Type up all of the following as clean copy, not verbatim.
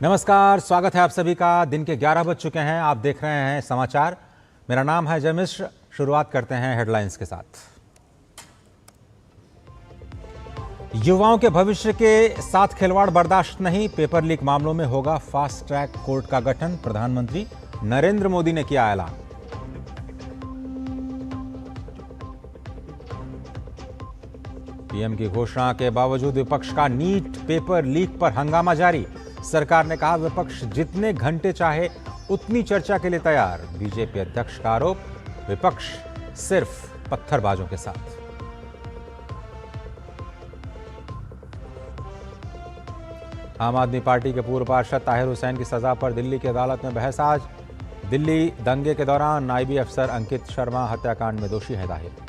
नमस्कार, स्वागत है आप सभी का। दिन के 11 बज चुके हैं। आप देख रहे हैं समाचार। मेरा नाम है जय मिश्र। शुरुआत करते हैं हेडलाइंस के साथ। युवाओं के भविष्य के साथ खिलवाड़ बर्दाश्त नहीं, पेपर लीक मामलों में होगा फास्ट ट्रैक कोर्ट का गठन, प्रधानमंत्री नरेंद्र मोदी ने किया ऐलान। पीएम की घोषणा के बावजूद विपक्ष का नीट पेपर लीक पर हंगामा जारी। सरकार ने कहा विपक्ष जितने घंटे चाहे उतनी चर्चा के लिए तैयार। बीजेपी अध्यक्ष का आरोप, विपक्ष सिर्फ पत्थरबाजों के साथ। आम आदमी पार्टी के पूर्व पार्षद ताहिर हुसैन की सजा पर दिल्ली की अदालत में बहस आज। दिल्ली दंगे के दौरान नायबी अफसर अंकित शर्मा हत्याकांड में दोषी है ताहिर।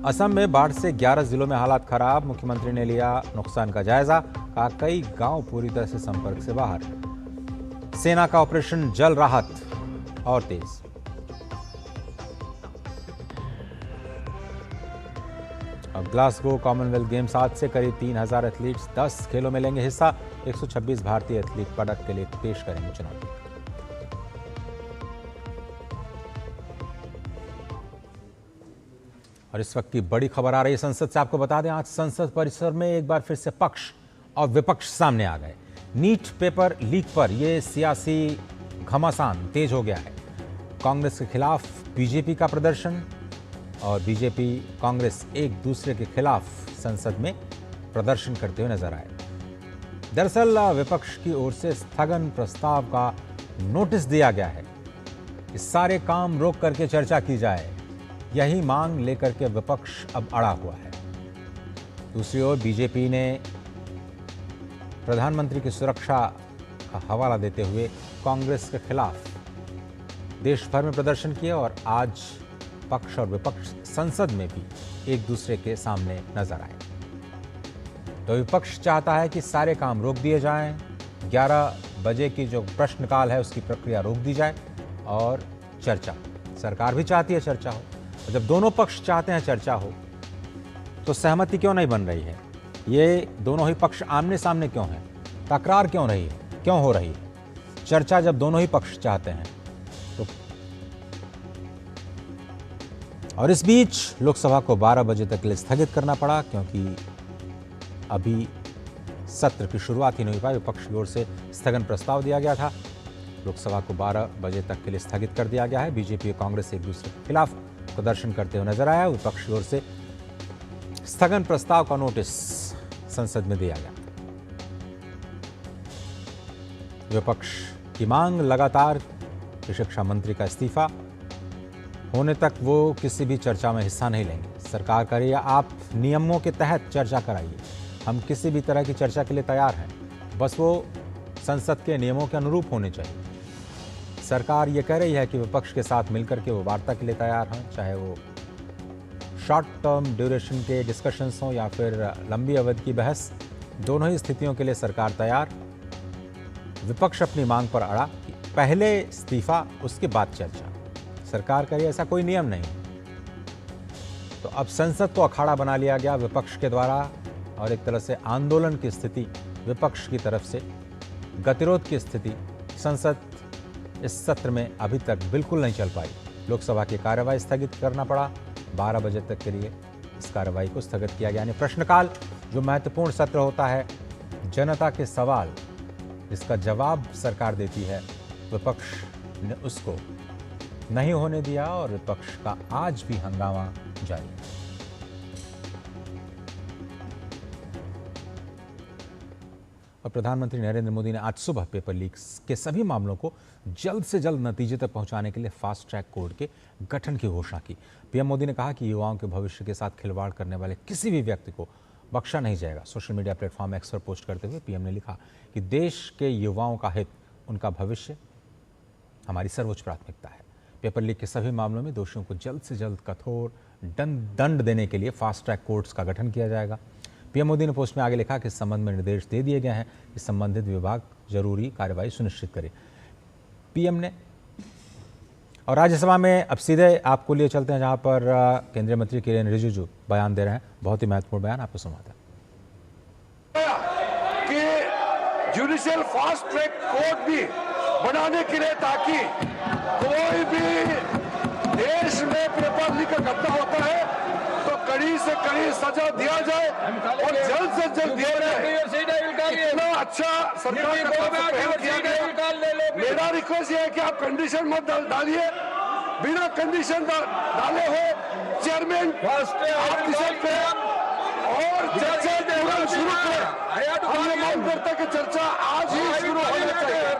असम में बाढ़ से 11 जिलों में हालात खराब। मुख्यमंत्री ने लिया नुकसान का जायजा, कहा कई गांव पूरी तरह से संपर्क से बाहर। सेना का ऑपरेशन जल राहत और तेज। अब ग्लासगो कॉमनवेल्थ गेम्स आज से करीब 3000 एथलीट्स 10 खेलों में लेंगे हिस्सा। 126 भारतीय एथलीट पदक के लिए पेश करेंगे चुनौती। और इस वक्त की बड़ी खबर आ रही है संसद से। आपको बता दें, आज संसद परिसर में एक बार फिर से पक्ष और विपक्ष सामने आ गए। नीट पेपर लीक पर यह सियासी घमासान तेज हो गया है। कांग्रेस के खिलाफ बीजेपी का प्रदर्शन और बीजेपी कांग्रेस एक दूसरे के खिलाफ संसद में प्रदर्शन करते हुए नजर आए। दरअसल विपक्ष की ओर से स्थगन प्रस्ताव का नोटिस दिया गया है कि सारे काम रोक करके चर्चा की जाए। यही मांग लेकर के विपक्ष अब अड़ा हुआ है। दूसरी ओर बीजेपी ने प्रधानमंत्री की सुरक्षा का हवाला देते हुए कांग्रेस के खिलाफ देश भर में प्रदर्शन किया और आज पक्ष और विपक्ष संसद में भी एक दूसरे के सामने नजर आए। तो विपक्ष चाहता है कि सारे काम रोक दिए जाएं, 11 बजे की जो प्रश्नकाल है उसकी प्रक्रिया रोक दी जाए और चर्चा। सरकार भी चाहती है चर्चा हो। जब दोनों पक्ष चाहते हैं चर्चा हो तो सहमति क्यों नहीं बन रही है? ये दोनों ही पक्ष आमने सामने क्यों हैं? तकरार क्यों रही है? क्यों हो रही है चर्चा जब दोनों ही पक्ष चाहते हैं तो? और इस बीच लोकसभा को 12 बजे तक के लिए स्थगित करना पड़ा क्योंकि अभी सत्र की शुरुआत ही नहीं हो पाई। विपक्ष की ओर से स्थगन प्रस्ताव दिया गया था। लोकसभा को 12 बजे तक के लिए स्थगित कर दिया गया है। बीजेपी और कांग्रेस एक दूसरे के खिलाफ प्रदर्शन करते हुए नजर आया। विपक्ष की ओर से स्थगन प्रस्ताव का नोटिस संसद में दिया गया। विपक्ष की मांग लगातार कि शिक्षा मंत्री का इस्तीफा होने तक वो किसी भी चर्चा में हिस्सा नहीं लेंगे। सरकार करिए आप नियमों के तहत चर्चा कराइए, हम किसी भी तरह की चर्चा के लिए तैयार हैं, बस वो संसद के नियमों के अनुरूप होने चाहिए। सरकार ये कह रही है कि विपक्ष के साथ मिलकर के वो वार्ता के लिए तैयार हैं, चाहे वो शॉर्ट टर्म ड्यूरेशन के डिस्कशंस हों या फिर लंबी अवधि की बहस, दोनों ही स्थितियों के लिए सरकार तैयार। विपक्ष अपनी मांग पर अड़ा कि पहले इस्तीफा उसके बाद चर्चा। सरकार का ऐसा कोई नियम नहीं। तो अब संसद को अखाड़ा बना लिया गया विपक्ष के द्वारा और एक तरह से आंदोलन की स्थिति विपक्ष की तरफ से, गतिरोध की स्थिति संसद इस सत्र में अभी तक बिल्कुल नहीं चल पाई। लोकसभा की कार्यवाही स्थगित करना पड़ा। 12 बजे तक के लिए इस कार्यवाही को स्थगित किया गया। यानी प्रश्नकाल जो महत्वपूर्ण सत्र होता है, जनता के सवाल जिसका जवाब सरकार देती है, विपक्ष ने उसको नहीं होने दिया और विपक्ष का आज भी हंगामा जारी है। और प्रधानमंत्री नरेंद्र मोदी ने आज सुबह पेपर लीक्स के सभी मामलों को जल्द से जल्द नतीजे तक पहुंचाने के लिए फास्ट ट्रैक कोर्ट के गठन की घोषणा की। पीएम मोदी ने कहा कि युवाओं के भविष्य के साथ खिलवाड़ करने वाले किसी भी व्यक्ति को बख्शा नहीं जाएगा। सोशल मीडिया प्लेटफॉर्म एक्स पर पोस्ट करते हुए पीएम ने लिखा कि देश के युवाओं का हित, उनका भविष्य हमारी सर्वोच्च प्राथमिकता है। पेपर लीक के सभी मामलों में दोषियों को जल्द से जल्द कठोर दंड देने के लिए फास्ट ट्रैक कोर्ट्स का गठन किया जाएगा। पीएम मोदी ने पोस्ट में आगे लिखा कि इस संबंध में निर्देश दे दिए गए हैं कि संबंधित विभाग जरूरी कार्रवाई सुनिश्चित करे। पीएम ने और राज्यसभा में अब सीधे आपको लिए चलते हैं जहां पर केंद्रीय मंत्री किरेन रिजिजू बयान दे रहे हैं। बहुत ही महत्वपूर्ण बयान, आपको सुनाते हैं। कि जुडिशियल फास्ट ट्रैक कोर्ट भी बनाने के लिए, ताकि कोई भी देश में पेपर लीक का घटना होता है तो कड़ी से कड़ी सजा दिया जाए और जल्द से जल्द दिया जाए। इतना अच्छा सरकार का पहल किया गया। मेरा रिक्वेस्ट ये है कि आप कंडीशन मत डालिए, बिना कंडीशन डाले हो चेयरमैन आप डिसाइड करें और चर्चा तुरंत शुरू करें। हम ये मांग करते हैं कि चर्चा आज ही शुरू होना चाहिए।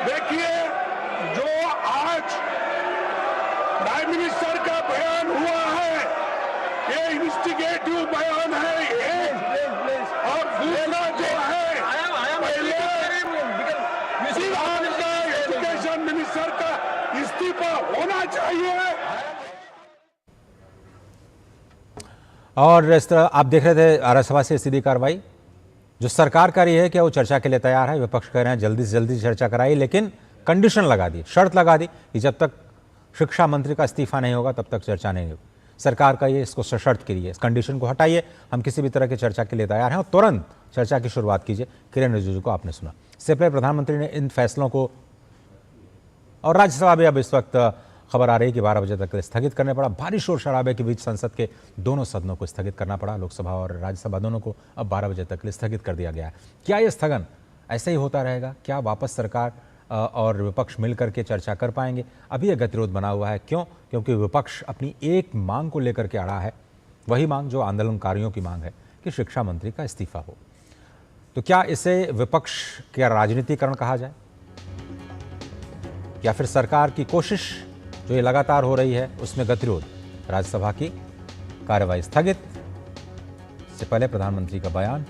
देखिए, जो आज प्राइम मिनिस्टर का बयान हुआ है, ये इन्वेस्टिगेटिव बयान है ये, और दूसरा जो है पहले एजुकेशन मिनिस्टर का इस्तीफा होना चाहिए। और इस तरह आप देख रहे थे राज्यसभा से सीधी कार्रवाई जो सरकार कर रही है, क्या वो चर्चा के लिए तैयार है? विपक्ष कह रहे हैं जल्दी से जल्दी चर्चा कराई, लेकिन कंडीशन लगा दी, शर्त लगा दी कि जब तक शिक्षा मंत्री का इस्तीफा नहीं होगा तब तक चर्चा नहीं होगी। सरकार का ये इसको सशर्त के लिए, इस कंडीशन को हटाइए, हम किसी भी तरह की चर्चा के लिए तैयार हैं और तुरंत चर्चा की शुरुआत कीजिए। किरेन रिजिजू को आपने सुना। इससे पहले प्रधानमंत्री ने इन फैसलों को, और राज्यसभा में अब इस वक्त खबर आ रही है कि 12 बजे तक स्थगित करने पड़ा। भारी शोर शराबे के बीच संसद के दोनों सदनों को स्थगित करना पड़ा। लोकसभा और राज्यसभा दोनों को अब 12 बजे तक स्थगित कर दिया गया है। क्या ये स्थगन ऐसे ही होता रहेगा? क्या वापस सरकार और विपक्ष मिलकर के चर्चा कर पाएंगे? अभी यह गतिरोध बना हुआ है। क्यों? क्योंकि विपक्ष अपनी एक मांग को लेकर के अड़ा है, वही मांग जो आंदोलनकारियों की मांग है कि शिक्षा मंत्री का इस्तीफा हो। तो क्या इसे विपक्ष का राजनीतिकरण कहा जाए, या फिर सरकार की कोशिश जो ये लगातार हो रही है उसमें गतिरोध? राज्यसभा की कार्रवाई स्थगित। इससे पहले प्रधानमंत्री का बयान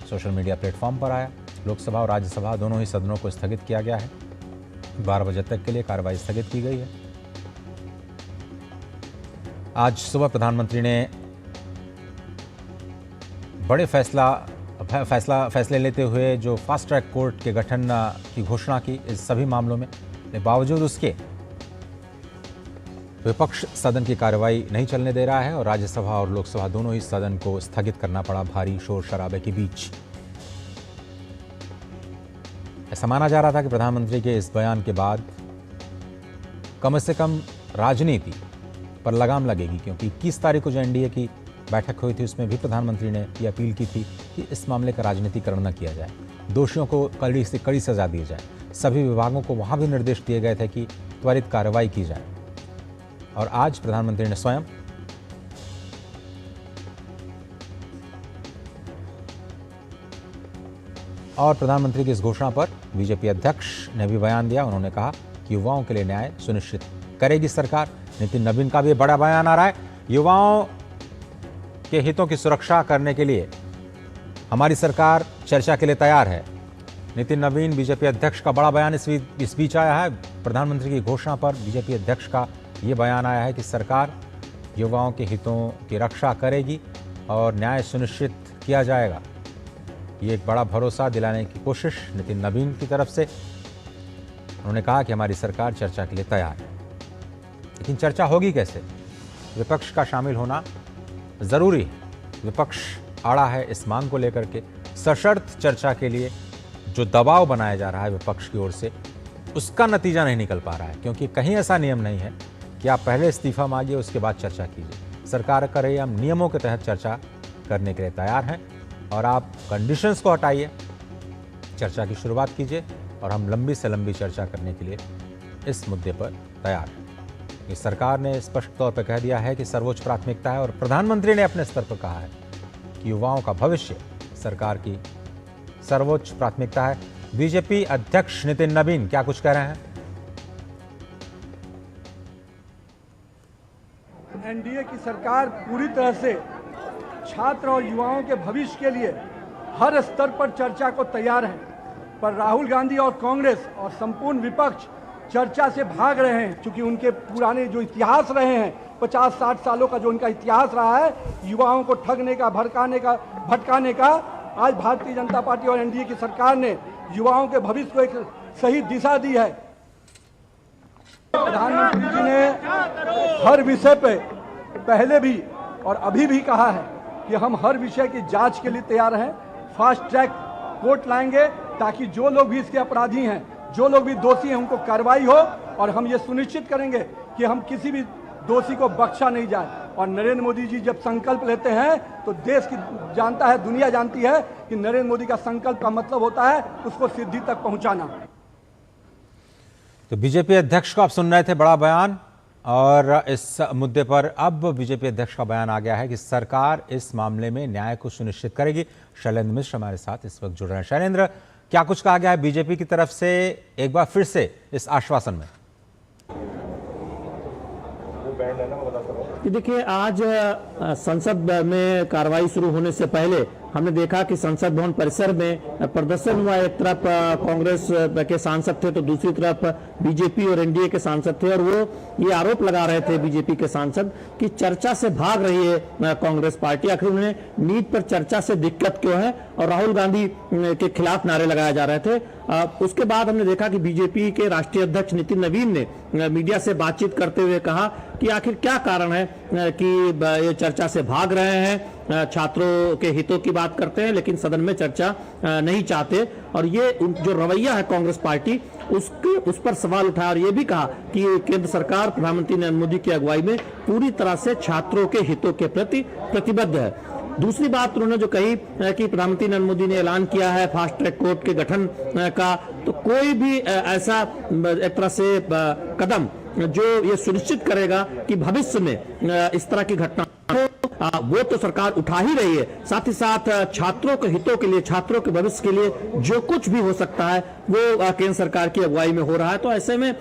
सोशल मीडिया प्लेटफॉर्म पर आया। लोकसभा और राज्यसभा दोनों ही सदनों को स्थगित किया गया है। 12 बजे तक के लिए कार्रवाई स्थगित की गई है। आज सुबह प्रधानमंत्री ने बड़े फैसले लेते हुए जो फास्ट ट्रैक कोर्ट के गठन की घोषणा की इस सभी मामलों में। बावजूद उसके विपक्ष सदन की कार्रवाई नहीं चलने दे रहा है और राज्यसभा और लोकसभा दोनों ही सदन को स्थगित करना पड़ा भारी शोर शराबे के बीच। ऐसा माना जा रहा था कि प्रधानमंत्री के इस बयान के बाद कम से कम राजनीति पर लगाम लगेगी, क्योंकि 21 तारीख को जो एनडीए की बैठक हुई थी उसमें भी प्रधानमंत्री ने ये अपील की थी कि इस मामले का राजनीतिकरण न किया जाए, दोषियों को कड़ी से कड़ी सजा दी जाए। सभी विभागों को वहां भी निर्देश दिए गए थे कि त्वरित कार्रवाई की जाए। और आज प्रधानमंत्री ने स्वयं और प्रधानमंत्री की इस घोषणा पर बीजेपी अध्यक्ष ने भी बयान दिया। उन्होंने कहा कि युवाओं के लिए न्याय सुनिश्चित करेगी सरकार। नितिन नवीन का भी बड़ा बयान आ रहा है। युवाओं के हितों की सुरक्षा करने के लिए हमारी सरकार चर्चा के लिए तैयार है। नितिन नवीन बीजेपी अध्यक्ष का बड़ा बयान इस बीच आया है। प्रधानमंत्री की घोषणा पर बीजेपी अध्यक्ष का ये बयान आया है कि सरकार युवाओं के हितों की रक्षा करेगी और न्याय सुनिश्चित किया जाएगा। ये एक बड़ा भरोसा दिलाने की कोशिश नितिन नवीन की तरफ से। उन्होंने कहा कि हमारी सरकार चर्चा के लिए तैयार है, लेकिन चर्चा होगी कैसे? विपक्ष का शामिल होना ज़रूरी है। विपक्ष अड़ा है इस मांग को लेकर के। सशर्त चर्चा के लिए जो दबाव बनाया जा रहा है विपक्ष की ओर से, उसका नतीजा नहीं निकल पा रहा है, क्योंकि कहीं ऐसा नियम नहीं है कि आप पहले इस्तीफा मांगिए उसके बाद चर्चा कीजिए। सरकार कर रही है, हम नियमों के तहत चर्चा करने के लिए तैयार हैं और आप कंडीशंस को हटाइए, चर्चा की शुरुआत कीजिए और हम लंबी से लंबी चर्चा करने के लिए इस मुद्दे पर तैयार हैं। इस सरकार ने स्पष्ट तौर पर कह दिया है कि सर्वोच्च प्राथमिकता है और प्रधानमंत्री ने अपने स्तर पर कहा है कि युवाओं का भविष्य सरकार की सर्वोच्च प्राथमिकता है। बीजेपी अध्यक्ष नितिन नवीन क्या कुछ कह रहे हैं? एनडीए की सरकार पूरी तरह से छात्र और युवाओं के भविष्य के लिए हर स्तर पर चर्चा को तैयार है, पर राहुल गांधी और कांग्रेस और संपूर्ण विपक्ष चर्चा से भाग रहे हैं, क्योंकि उनके पुराने जो इतिहास रहे हैं 50-60 सालों का जो उनका इतिहास रहा है युवाओं को ठगने का, भटकाने का, आज भारतीय जनता पार्टी और एनडीए की सरकार ने युवाओं के भविष्य को एक सही दिशा दी है। प्रधानमंत्री जी ने हर विषय पे पहले भी और अभी भी कहा है कि हम हर विषय की जांच के लिए तैयार हैं। फास्ट ट्रैक कोर्ट लाएंगे ताकि जो लोग भी इसके अपराधी हैं, जो लोग भी दोषी हैं, उनको कार्रवाई हो, और हम ये सुनिश्चित करेंगे कि हम किसी भी दोषी को बख्शा नहीं जाए। और नरेंद्र मोदी जी जब संकल्प लेते हैं तो देश की जानता है, दुनिया जानती है कि नरेंद्र मोदी का संकल्प का मतलब होता है उसको सिद्धि तक पहुंचाना। तो बीजेपी अध्यक्ष को आप सुन रहे थे, बड़ा बयान, और इस मुद्दे पर अब बीजेपी अध्यक्ष का बयान आ गया है कि सरकार इस मामले में न्याय को सुनिश्चित करेगी। शैलेंद्र मिश्र हमारे साथ इस वक्त जुड़ रहे हैं। शैलेंद्र, क्या कुछ कहा गया है बीजेपी की तरफ से एक बार फिर से इस आश्वासन में? देखिए, आज संसद में कार्रवाई शुरू होने से पहले हमने देखा कि संसद भवन परिसर में प्रदर्शन हुआ। एक तरफ कांग्रेस के सांसद थे तो दूसरी तरफ बीजेपी और एनडीए के सांसद थे, और वो ये आरोप लगा रहे थे बीजेपी के सांसद कि चर्चा से भाग रही है कांग्रेस पार्टी। आखिर उन्हें नीट पर चर्चा से दिक्कत क्यों है, और राहुल गांधी के खिलाफ नारे लगाए जा रहे थे। उसके बाद हमने देखा कि बीजेपी के राष्ट्रीय अध्यक्ष नितिन नवीन ने मीडिया से बातचीत करते हुए कहा कि आखिर क्या कारण है कि ये चर्चा से भाग रहे हैं। छात्रों के हितों की बात करते हैं लेकिन सदन में चर्चा नहीं चाहते, और ये जो रवैया है कांग्रेस पार्टी उस पर सवाल उठाया, और ये भी कहा कि केंद्र सरकार प्रधानमंत्री नरेंद्र मोदी की अगुवाई में पूरी तरह से छात्रों के हितों के प्रति प्रतिबद्ध है। दूसरी बात उन्होंने जो कही कि प्रधानमंत्री नरेंद्र मोदी ने ऐलान किया है फास्ट ट्रैक कोर्ट के गठन का, तो कोई भी ऐसा एक तरह से कदम जो ये सुनिश्चित करेगा कि भविष्य में इस तरह की घटना वो तो सरकार उठा ही रही है। साथ ही साथ छात्रों के हितों के लिए, छात्रों के भविष्य के लिए जो कुछ भी हो सकता है वो केंद्र सरकार की अगुवाई में हो रहा है। तो ऐसे में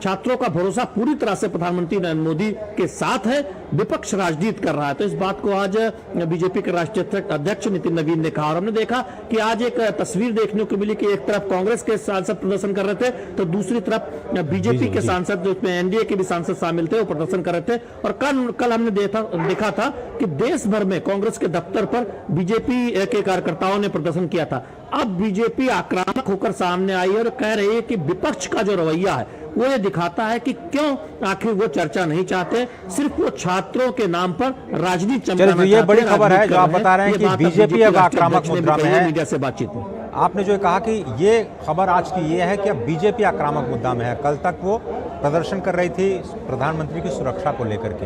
छात्रों का भरोसा पूरी तरह से प्रधानमंत्री नरेंद्र मोदी के साथ है। विपक्ष राजनीति कर रहा है, तो इस बात को आज बीजेपी के राष्ट्रीय अध्यक्ष नितिन नवीन ने कहा। और हमने देखा कि आज एक तस्वीर देखने को मिली कि एक तरफ कांग्रेस के सांसद प्रदर्शन कर रहे थे तो दूसरी तरफ बीजेपी के सांसद, जिसमें एनडीए के भी सांसद शामिल थे, वो प्रदर्शन कर रहे थे। और कल हमने देखा था कि देश भर में कांग्रेस के दफ्तर पर बीजेपी के कार्यकर्ताओं ने प्रदर्शन किया था। अब बीजेपी आक्रामक होकर सामने आई और कह रही है कि विपक्ष का जो रवैया है वो ये दिखाता है कि क्यों आखिर वो चर्चा नहीं चाहते, सिर्फ वो छात्रों के नाम पर राजनीति चमकाना चाहते हैं। ये बड़ी खबर है जो आप बता रहे हैं कि बीजेपी अब आक्रामक मुद्रा में है। मीडिया से बातचीत में आपने जो कहा कि ये खबर आज की ये है कि अब बीजेपी आक्रामक मुद्दा में है। कल तक वो प्रदर्शन कर रही थी प्रधानमंत्री की सुरक्षा को लेकर के,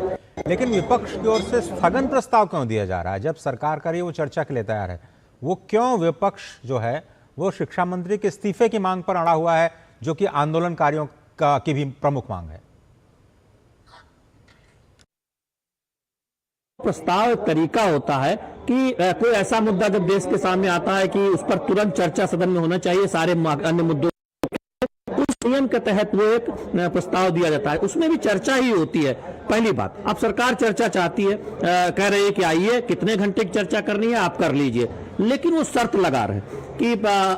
लेकिन विपक्ष की ओर से स्थगन प्रस्ताव क्यों दिया जा रहा है? जब सरकार कर रही है वो चर्चा के लिए तैयार है, वो क्यों विपक्ष जो है वो शिक्षा मंत्री के इस्तीफे की मांग पर अड़ा हुआ है, जो कि आंदोलनकारियों की भी प्रमुख मांग है? प्रस्ताव एक तरीका होता है कि कोई ऐसा मुद्दा जब देश के सामने आता है कि उस पर तुरंत चर्चा सदन में होना चाहिए, सारे अन्य मुद्दों उस नियम के तहत वो एक प्रस्ताव दिया जाता है, उसमें भी चर्चा ही होती है। पहली बात, अब सरकार चर्चा चाहती है, कह रही है कि आइए कितने घंटे की चर्चा करनी है आप कर लीजिए, लेकिन वो शर्त लगा रहे कि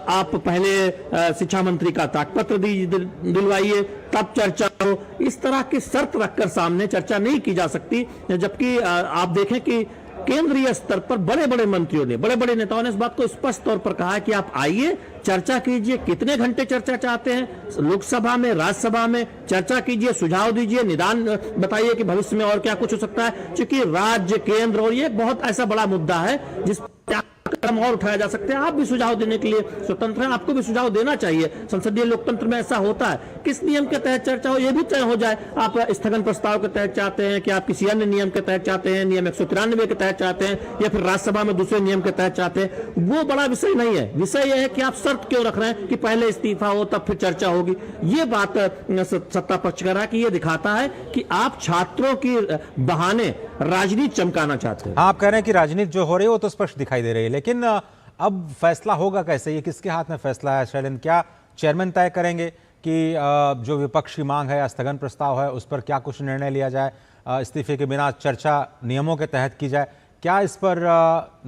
आप पहले शिक्षा मंत्री का त्यागपत्र दिलवाइए तब चर्चा हो। इस तरह की शर्त रखकर सामने चर्चा नहीं की जा सकती। जबकि आप देखें कि केंद्रीय स्तर पर बड़े बड़े मंत्रियों ने, बड़े बड़े नेताओं ने इस बात को स्पष्ट तौर पर कहा है कि आप आइए चर्चा कीजिए, कितने घंटे चर्चा चाहते हैं, लोकसभा में, राज्यसभा में चर्चा कीजिए, सुझाव दीजिए, निदान बताइए कि भविष्य में और क्या कुछ हो सकता है। क्योंकि राज्य, केंद्र और ये बहुत ऐसा बड़ा मुद्दा है जिस कदम और उठाया जा सकते हैं। आप भी सुझाव देने के लिए स्वतंत्र हैं, आपको भी सुझाव देना चाहिए। संसदीय लोकतंत्र में ऐसा होता है। किस नियम के तहत चर्चा हो ये भी तय हो जाए। आप स्थगन प्रस्ताव के तहत चाहते हैं कि आप किसी अन्य नियम के तहत चाहते हैं, नियम 193 के तहत चाहते हैं, या फिर राज्यसभा में दूसरे नियम के तहत चाहते हैं, वो बड़ा विषय नहीं है। विषय यह है कि आप शर्त क्यों रख रहे हैं कि पहले इस्तीफा हो तब फिर चर्चा होगी। ये बात सत्ता पक्ष कर रहा है कि ये दिखाता है कि आप छात्रों की बहाने राजनीति चमकाना चाहते हैं। आप कह रहे हैं कि राजनीति जो हो रही है वो तो स्पष्ट दिखाई दे रही है, लेकिन अब फैसला होगा कैसे? ये किसके हाथ में फैसला है शैलेंद्र? क्या चेयरमैन तय करेंगे कि जो विपक्ष की मांग है, स्थगन प्रस्ताव है, उस पर क्या कुछ निर्णय लिया जाए, इस्तीफे के बिना चर्चा नियमों के तहत की जाए? क्या इस पर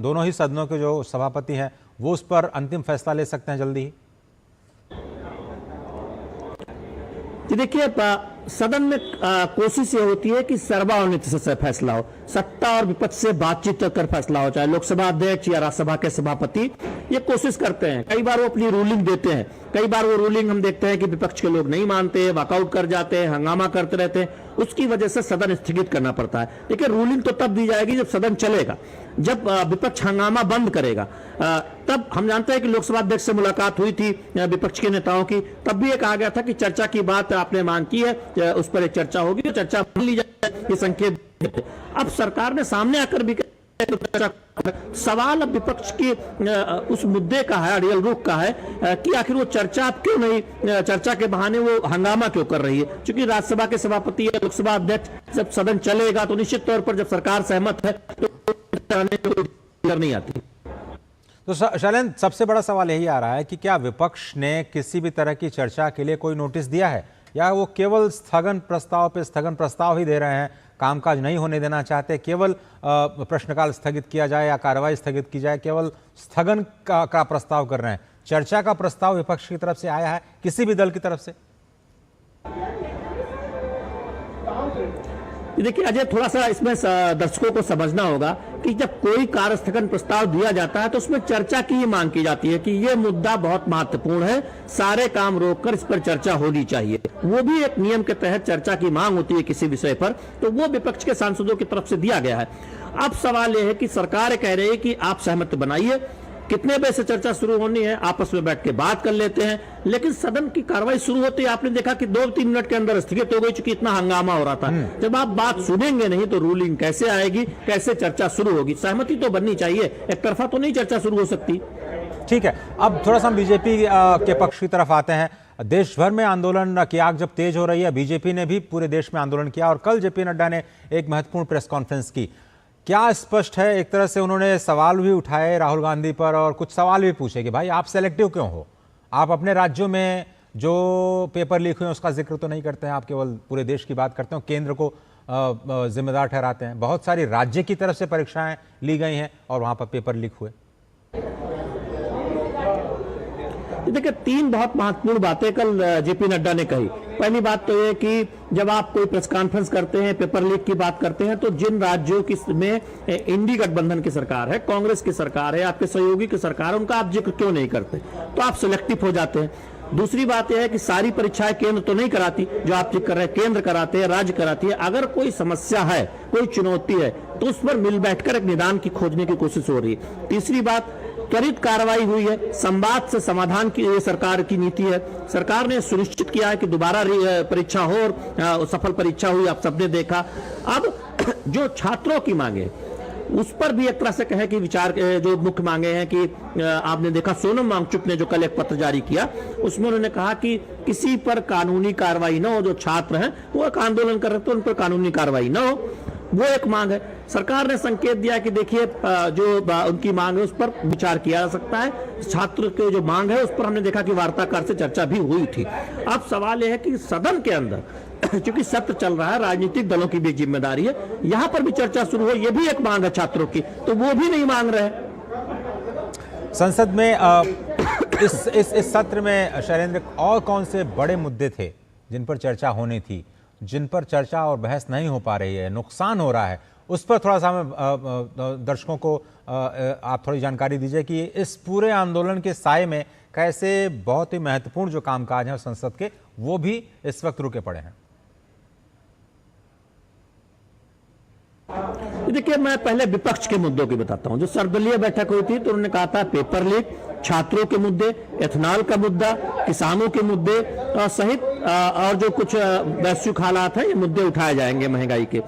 दोनों ही सदनों के जो सभापति हैं वो उस पर अंतिम फैसला ले सकते हैं जल्दी ही? कि देखिए सदन में कोशिश ये होती है कि सर्वानुमत से फैसला हो, सत्ता और विपक्ष से बातचीत कर फैसला हो, चाहे लोकसभा अध्यक्ष या राज्यसभा के सभापति ये कोशिश करते हैं। कई बार वो अपनी रूलिंग देते हैं, कई बार वो रूलिंग हम देखते हैं कि विपक्ष के लोग नहीं मानते हैं, वॉकआउट कर जाते हैं, हंगामा करते रहते हैं, उसकी वजह से सदन स्थगित करना पड़ता है। देखिए रूलिंग तो तब दी जाएगी जब सदन चलेगा, जब विपक्ष हंगामा बंद करेगा। तब हम जानते हैं कि लोकसभा अध्यक्ष से मुलाकात हुई थी विपक्ष के नेताओं की, तब भी ये कहा गया था कि चर्चा की बात आपने मांग की है, उस पर एक चर्चा होगी, चर्चा मान ली जाए, ये संकेत। अब सरकार ने सामने आकर भी सवाल अब विपक्ष की उस मुद्दे का है, अड़ियल रुख का है कि आखिर वो चर्चा अब क्यों नहीं, चर्चा के बहाने वो हंगामा क्यों कर रही है। क्योंकि राज्यसभा के सभापति या लोकसभा अध्यक्ष जब सदन चलेगा तो निश्चित तौर पर जब सरकार सहमत है तो नहीं आती। तो शैलेंद्र, सबसे बड़ा सवाल यही आ रहा है कि क्या विपक्ष ने किसी भी तरह की चर्चा के लिए कोई नोटिस दिया है, या वो केवल स्थगन प्रस्ताव पे स्थगन प्रस्ताव ही दे रहे हैं, कामकाज नहीं होने देना चाहते, केवल प्रश्नकाल स्थगित किया जाए या कार्रवाई स्थगित की जाए, केवल स्थगन का प्रस्ताव कर रहे हैं। चर्चा का प्रस्ताव विपक्ष की तरफ से आया है किसी भी दल की तरफ से? देखिए अजय, थोड़ा सा इसमें दर्शकों को समझना होगा कि जब कोई कार्य स्थगन प्रस्ताव दिया जाता है तो उसमें चर्चा की ही मांग की जाती है कि यह मुद्दा बहुत महत्वपूर्ण है, सारे काम रोककर इस पर चर्चा होनी चाहिए। वो भी एक नियम के तहत चर्चा की मांग होती है किसी विषय पर, तो वो विपक्ष के सांसदों की तरफ से दिया गया है। अब सवाल यह है कि सरकार कह रही है कि आप सहमति बनाइए, कितने बजे से चर्चा शुरू होनी है आपस में बैठ के बात कर लेते हैं, लेकिन सदन की कार्रवाई शुरू होती है आपने देखा कि 2-3 मिनट के अंदर स्थगित हो गई, चूंकि इतना हंगामा हो रहा था। जब आप बात सुनेंगे नहीं तो रूलिंग कैसे आएगी, कैसे चर्चा शुरू होगी? सहमति तो बननी चाहिए, एक तरफा तो नहीं चर्चा शुरू हो सकती। ठीक है, अब थोड़ा सा बीजेपी के पक्ष की तरफ आते हैं। देश भर में आंदोलन की आग जब तेज हो रही है, बीजेपी ने भी पूरे देश में आंदोलन किया और कल जेपी नड्डा ने एक महत्वपूर्ण प्रेस कॉन्फ्रेंस की। क्या स्पष्ट है, एक तरह से उन्होंने सवाल भी उठाए राहुल गांधी पर और कुछ सवाल भी पूछे कि भाई आप सेलेक्टिव क्यों हो, आप अपने राज्यों में जो पेपर लीक हुए उसका जिक्र तो नहीं करते हैं, आप केवल पूरे देश की बात करते हो, केंद्र को जिम्मेदार ठहराते हैं। बहुत सारी राज्य की तरफ से परीक्षाएं ली गई हैं और वहां पर पेपर लीक हुए। देखिए 3 बहुत महत्वपूर्ण बातें कल जेपी नड्डा ने कही। पहली बात तो ये कि जब आप कोई प्रेस कॉन्फ्रेंस करते हैं, पेपर लीक की बात करते हैं, तो जिन राज्यों की में इंडी गठबंधन की सरकार है, कांग्रेस की सरकार है, आपके सहयोगी की सरकार है, उनका आप जिक्र क्यों नहीं करते? तो आप सिलेक्टिव हो जाते हैं। दूसरी बात यह है कि सारी परीक्षाएं केंद्र तो नहीं कराती, जो आप जिक्र कर रहे हैं केंद्र कराते हैं, राज्य कराती है। अगर कोई समस्या है, कोई चुनौती है, तो उस पर मिल बैठकर एक निदान की खोजने की कोशिश हो रही है। तीसरी बात, त्वरित कार्रवाई हुई है, संवाद से समाधान की ये सरकार की नीति है। सरकार ने सुनिश्चित किया है कि दोबारा परीक्षा हो और सफल परीक्षा हुई, आप सबने देखा। अब जो छात्रों की मांगे उस पर भी एक तरह से कहे कि विचार जो मुख्य मांगे हैं कि आपने देखा सोनम वांगचुक ने जो कल एक पत्र जारी किया, उसमें उन्होंने कहा कि किसी पर कानूनी कार्रवाई न हो, जो छात्र हैं वो एक आंदोलन कर रहे थे उन पर कानूनी कार्रवाई न हो, वो एक मांग है। सरकार ने संकेत दिया कि देखिए जो उनकी मांग है उस पर विचार किया जा सकता है। छात्र की जो मांग है उस पर हमने देखा कि वार्ताकार से चर्चा भी हुई थी। अब सवाल यह है कि सदन के अंदर क्योंकि सत्र चल रहा है, राजनीतिक दलों की भी जिम्मेदारी है, यहां पर भी चर्चा शुरू हो, यह भी एक मांग है छात्रों की, तो वो भी नहीं मांग रहे। संसद में इस सत्र में शैलेंद्र और कौन से बड़े मुद्दे थे जिन पर चर्चा होनी थी, जिन पर चर्चा और बहस नहीं हो पा रही है, नुकसान हो रहा है, उस पर थोड़ा सा हमें दर्शकों को आप थोड़ी जानकारी दीजिए कि इस पूरे आंदोलन के साए में कैसे बहुत ही महत्वपूर्ण जो कामकाज हैं संसद के वो भी इस वक्त रुके पड़े हैं। देखिए मैं पहले विपक्ष के मुद्दों की बताता हूं। जो सर्वदलीय बैठक हुई थी तो उन्होंने कहा था पेपर लीक, छात्रों के मुद्दे, एथेनॉल का मुद्दा, किसानों के मुद्दे सहित और जो कुछ वैश्विक हालात हैं ये मुद्दे उठाए जाएंगे महंगाई के।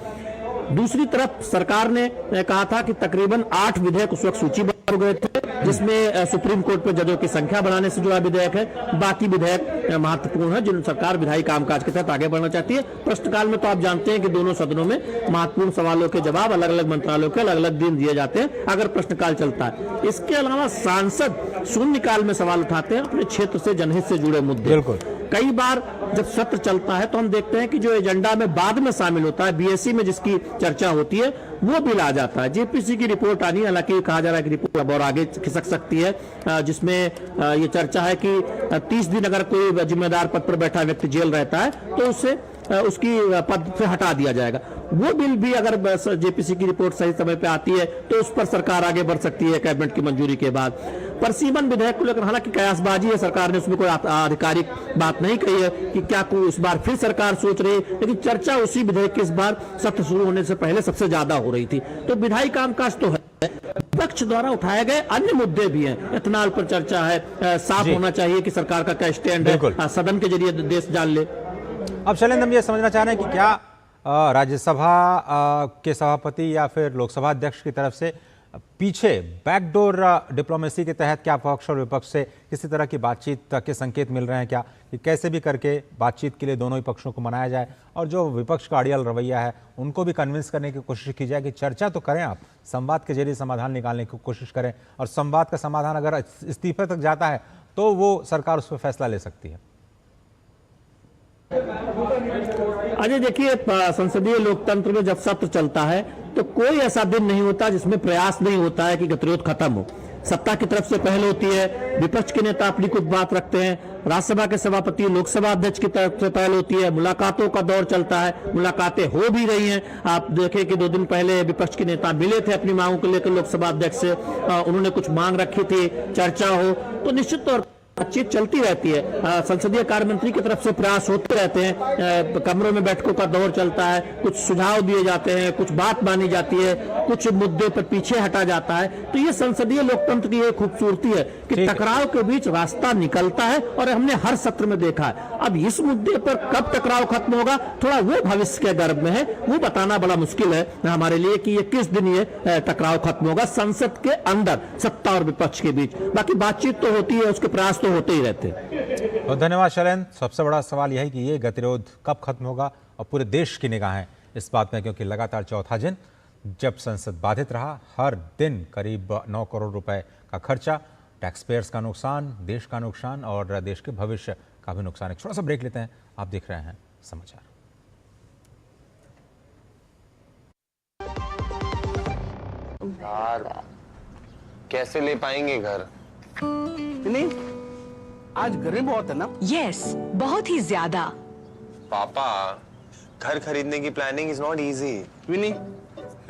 दूसरी तरफ सरकार ने कहा था कि तकरीबन 8 विधेयक उस वक्त सूचीबद्ध हो गए थे, जिसमें सुप्रीम कोर्ट पर जजों की संख्या बढ़ाने से जुड़ा विधेयक है। बाकी विधेयक महत्वपूर्ण है जिन सरकार विधायी कामकाज के तहत आगे बढ़ना चाहती है। प्रश्नकाल में तो आप जानते हैं कि दोनों सदनों में महत्वपूर्ण सवालों के जवाब अलग अलग मंत्रालयों के अलग अलग दिन दिए जाते हैं अगर प्रश्नकाल चलता है। इसके अलावा सांसद शून्यकाल में सवाल उठाते हैं अपने क्षेत्र से, जनहित से जुड़े मुद्दे। कई बार जब सत्र चलता है तो हम देखते हैं कि जो एजेंडा में बाद में शामिल होता है, बीएससी में जिसकी चर्चा होती है, वो बिल आ जाता है। जेपीसी की रिपोर्ट आनी है, हालांकि कहा जा रहा है कि रिपोर्ट अब और आगे खिसक सकती है, जिसमें ये चर्चा है कि 30 दिन अगर कोई जिम्मेदार पद पर बैठा व्यक्ति जेल रहता है तो उससे उसकी पद से हटा दिया जाएगा। वो बिल भी अगर जेपीसी की रिपोर्ट सही समय पे आती है तो उस पर सरकार आगे बढ़ सकती है कैबिनेट की मंजूरी के बाद। परसीमन विधेयक को लेकर हालांकि कयासबाजी है, सरकार ने उसमें कोई आधिकारिक बात नहीं कही है कि क्या कोई इस बार फिर सरकार सोच रही है, लेकिन चर्चा उसी विधेयक की इस बार सत्र शुरू होने से पहले सबसे ज्यादा हो रही थी। तो विधायी कामकाज तो है, विपक्ष द्वारा उठाए गए अन्य मुद्दे भी हैं। इथेनॉल पर चर्चा है, साफ होना चाहिए कि सरकार का क्या स्टैंड है, सदन के जरिए देश जान ले। अब शैलेंद्र, हम ये समझना चाह रहे हैं कि क्या राज्यसभा के सभापति या फिर लोकसभा अध्यक्ष की तरफ से पीछे बैकडोर डिप्लोमेसी के तहत क्या पक्ष और विपक्ष से किसी तरह की बातचीत के संकेत मिल रहे हैं क्या, कि कैसे भी करके बातचीत के लिए दोनों ही पक्षों को मनाया जाए और जो विपक्ष का अड़ियल रवैया है उनको भी कन्विंस करने की कोशिश की जाए कि चर्चा तो करें, आप संवाद के जरिए समाधान निकालने की कोशिश करें, और संवाद का समाधान अगर इस्तीफे तक जाता है तो वो सरकार उस पर फैसला ले सकती है। अजय देखिए, संसदीय लोकतंत्र में जब सत्र चलता है तो कोई ऐसा दिन नहीं होता जिसमें प्रयास नहीं होता है कि गतिरोध खत्म हो। सत्ता की तरफ से पहल होती है, विपक्ष के नेता अपनी कुछ बात रखते हैं, राज्यसभा के सभापति लोकसभा अध्यक्ष की तरफ से पहल होती है, मुलाकातों का दौर चलता है, मुलाकातें हो भी रही हैं। आप देखें कि 2 दिन पहले विपक्ष के नेता मिले थे अपनी मांगों को लेकर लोकसभा अध्यक्ष से, उन्होंने कुछ मांग रखी थी, चर्चा हो तो निश्चित तौर बातचीत चलती रहती है। संसदीय कार्य मंत्री की तरफ से प्रयास होते रहते हैं, कमरों में बैठकों का दौर चलता है, कुछ सुझाव दिए जाते हैं, कुछ बात मानी जाती है, कुछ मुद्दे पर पीछे हटा जाता है। तो ये संसदीय लोकतंत्र की एक खूबसूरती है कि टकराव के बीच रास्ता निकलता है, और हमने हर सत्र में देखा है। अब इस मुद्दे पर कब टकराव खत्म होगा, थोड़ा वो भविष्य के गर्भ में है, वो बताना बड़ा मुश्किल है हमारे लिए कि ये किस दिन ये टकराव खत्म होगा संसद के अंदर, सत्ता और विपक्ष के बीच। बाकी बातचीत तो होती है, उसके प्रयास तो होते ही रहते हैं। तो धन्यवाद शैलेंद्र। सबसे बड़ा सवाल यह है कि ये गतिरोध कब खत्म होगा, और पूरे देश की निगाहें इस बात में, क्योंकि लगातार चौथा दिन जब संसद बाधित रहा, हर दिन करीब 9 करोड़ रुपए का खर्चा, टैक्स पेयर्स का नुकसान, देश का नुकसान और देश के भविष्य का भी नुकसान। एक छोटा सा ब्रेक लेते हैं, आप देख रहे हैं समाचार। यार कैसे ले पाएंगे घर? नहीं, आज गर्मी बहुत है ना। यस, बहुत ही ज्यादा। पापा, घर खरीदने की प्लानिंग इज नॉट इजी। विनी,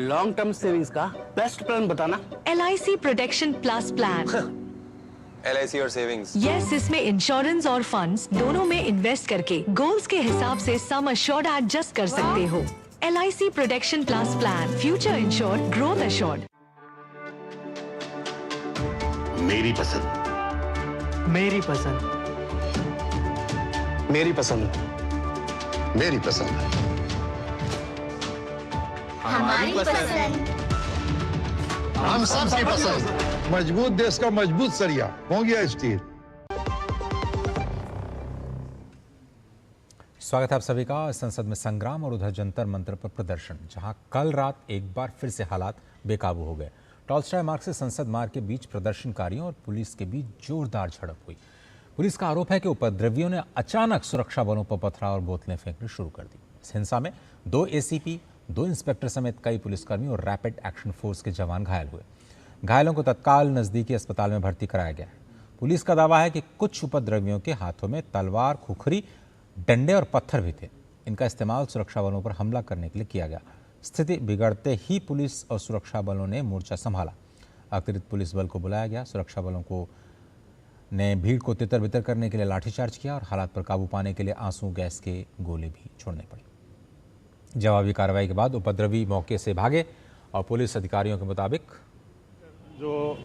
लॉन्ग टर्म सेविंग्स का बेस्ट प्लान बताना। LIC protection plus plan. LIC और सेविंग्स। यस, इसमें इंश्योरेंस और फंड्स दोनों में इन्वेस्ट करके गोल्स के हिसाब से सम अश्योर्ड एडजस्ट कर सकते हो। LIC protection plus plan, future insured, growth assured. मेरी पसंद, मेरी पसंद, मेरी पसंद, मेरी पसंद, हमारी पसंद, हम सबकी पसंद। मजबूत देश का मजबूत सरिया हो गया स्टील। स्वागत है आप सभी का। संसद में संग्राम और उधर जंतर मंतर पर प्रदर्शन, जहां कल रात एक बार फिर से हालात बेकाबू हो गए। टॉलस्टॉय मार्ग से संसद मार्ग के बीच प्रदर्शनकारियों और पुलिस के बीच जोरदार झड़प हुई। पुलिस का आरोप है कि उपद्रवियों ने अचानक सुरक्षा बलों पर पथराव और बोतलें फेंकनी शुरू कर दी। इस हिंसा में 2 ACP, 2 इंस्पेक्टर समेत कई पुलिसकर्मी और रैपिड एक्शन फोर्स के जवान घायल हुए। घायलों को तत्काल नजदीकी अस्पताल में भर्ती कराया गया है। पुलिस का दावा है कि कुछ उपद्रवियों के हाथों में तलवार, खुखरी, डंडे और पत्थर भी थे। इनका इस्तेमाल सुरक्षा बलों पर हमला करने के लिए किया गया। स्थिति बिगड़ते ही पुलिस और सुरक्षा बलों ने मोर्चा संभाला। अतिरिक्त पुलिस बल को बुलाया गया। सुरक्षा बलों को ने भीड़ को तितर बितर करने के लिए लाठीचार्ज किया और हालात पर काबू पाने के लिए आंसू गैस के गोले भी छोड़ने पड़े। जवाबी कार्रवाई के बाद उपद्रवी मौके से भागे और पुलिस अधिकारियों के मुताबिक जो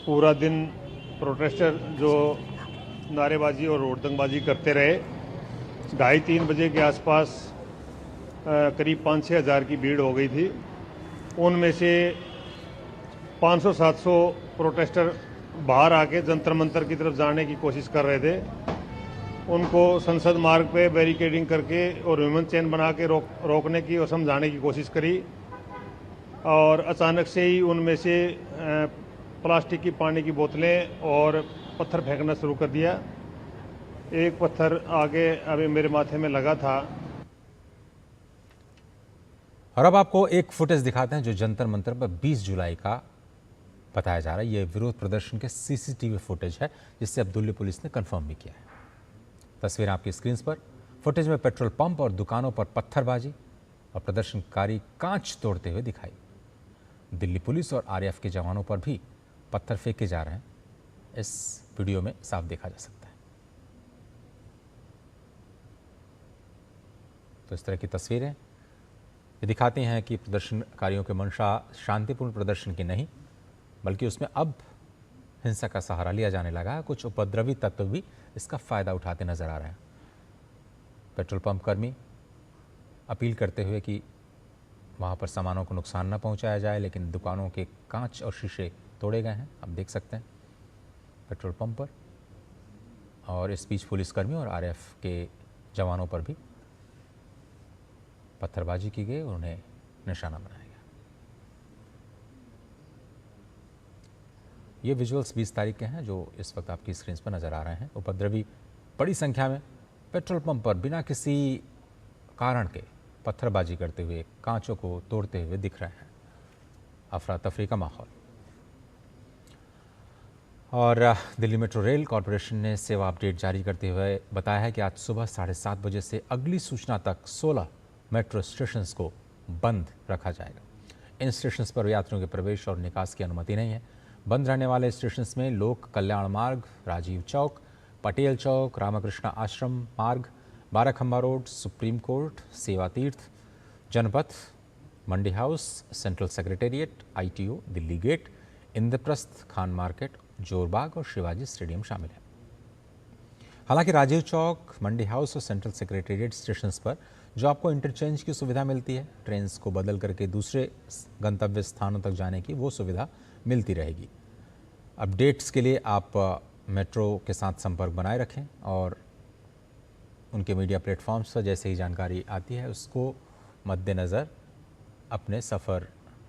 पूरा दिन प्रोटेस्टर जो नारेबाजी और रोडदंगबाजी करते रहे, 2:30-3 बजे के आसपास करीब 5-6 हज़ार की भीड़ हो गई थी। उनमें से 500-700 प्रोटेस्टर बाहर आके जंतर मंतर की तरफ जाने की कोशिश कर रहे थे। उनको संसद मार्ग पे बैरिकेडिंग करके और ह्यूमन चेन बना के रोकने की और समझाने की कोशिश करी, और अचानक से ही उनमें से प्लास्टिक की पानी की बोतलें और पत्थर फेंकना शुरू कर दिया। एक पत्थर आगे अभी मेरे माथे में लगा था। और अब आपको एक फुटेज दिखाते हैं जो जंतर मंतर पर 20 जुलाई का बताया जा रहा है। ये विरोध प्रदर्शन के सीसीटीवी फुटेज है जिससे अब दिल्ली पुलिस ने कंफर्म भी किया है। तस्वीरें आपकी स्क्रीन पर। फुटेज में पेट्रोल पंप और दुकानों पर पत्थरबाजी और प्रदर्शनकारी कांच तोड़ते हुए दिखाई। दिल्ली पुलिस और आरएएफ के जवानों पर भी पत्थर फेंके जा रहे हैं, इस वीडियो में साफ देखा जा सकता है। तो इस तरह की तस्वीरें ये दिखाती हैं कि प्रदर्शनकारियों की मंशा शांतिपूर्ण प्रदर्शन की नहीं, बल्कि उसमें अब हिंसा का सहारा लिया जाने लगा है। कुछ उपद्रवी तत्व भी इसका फायदा उठाते नजर आ रहे हैं। पेट्रोल पंप कर्मी अपील करते हुए कि वहां पर सामानों को नुकसान न पहुंचाया जाए, लेकिन दुकानों के कांच और शीशे तोड़े गए हैं, आप देख सकते हैं पेट्रोल पंप पर। और इस बीच पुलिसकर्मी और आरएएफ के जवानों पर भी पत्थरबाजी की गई और उन्हें निशाना बनाया गया। ये विजुअल्स 20 तारीख के हैं जो इस वक्त आपकी स्क्रीन पर नजर आ रहे हैं। उपद्रवी बड़ी संख्या में पेट्रोल पंप पर बिना किसी कारण के पत्थरबाजी करते हुए कांचों को तोड़ते हुए दिख रहे हैं। अफरा तफरी का माहौल। और दिल्ली मेट्रो रेल कॉरपोरेशन ने सेवा अपडेट जारी करते हुए बताया है कि आज सुबह 7:30 बजे से अगली सूचना तक 16 मेट्रो स्टेशंस को बंद रखा जाएगा। इन स्टेशंस पर यात्रियों के प्रवेश और निकास की अनुमति नहीं है। बंद रहने वाले स्टेशंस में लोक कल्याण मार्ग, राजीव चौक, पटेल चौक, रामकृष्ण आश्रम मार्ग, Barakhamba road, supreme court, Seva Tirth, Janpath, Mandi house, central secretariat, ITO, Delhi gate, Indraprastha, Khan market, Jorbagh और शिवाजी स्टेडियम शामिल है। हालांकि राजीव चौक, मंडी हाउस और सेंट्रल सेक्रेटेरिएट स्टेशंस पर जो आपको इंटरचेंज की सुविधा मिलती है, ट्रेन को बदल करके दूसरे गंतव्य स्थानों तक जाने की, वो सुविधा मिलती रहेगी। अपडेट्स के लिए आप मेट्रो के साथ संपर्क बनाए रखें और उनके मीडिया प्लेटफॉर्म्स पर जैसे ही जानकारी आती है उसको मद्देनज़र अपने सफ़र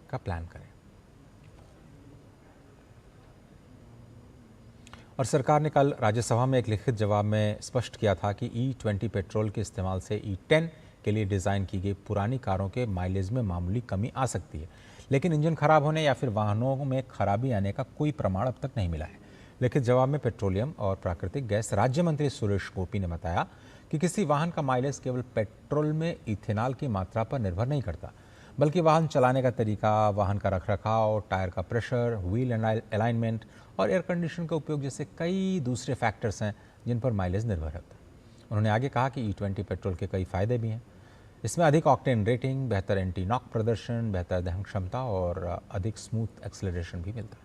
का प्लान करें। और सरकार ने कल राज्यसभा में एक लिखित जवाब में स्पष्ट किया था कि E20 पेट्रोल के इस्तेमाल से E10 के लिए डिज़ाइन की गई पुरानी कारों के माइलेज में मामूली कमी आ सकती है, लेकिन इंजन खराब होने या फिर वाहनों में खराबी आने का कोई प्रमाण अब तक नहीं मिला है। लिखित जवाब में पेट्रोलियम और प्राकृतिक गैस राज्य मंत्री सुरेश गोपी ने बताया कि किसी वाहन का माइलेज केवल पेट्रोल में इथेनॉल की मात्रा पर निर्भर नहीं करता, बल्कि वाहन चलाने का तरीका, वाहन का रखरखाव, टायर का प्रेशर, व्हील अलाइनमेंट और एयर कंडीशन का उपयोग जैसे कई दूसरे फैक्टर्स हैं जिन पर माइलेज निर्भर होता है। उन्होंने आगे कहा कि E20 पेट्रोल के कई फायदे भी हैं। इसमें अधिक ऑक्टेन रेटिंग, बेहतर एंटी नॉक प्रदर्शन, बेहतर दहन क्षमता और अधिक स्मूथ एक्सेलरेशन भी मिलता है।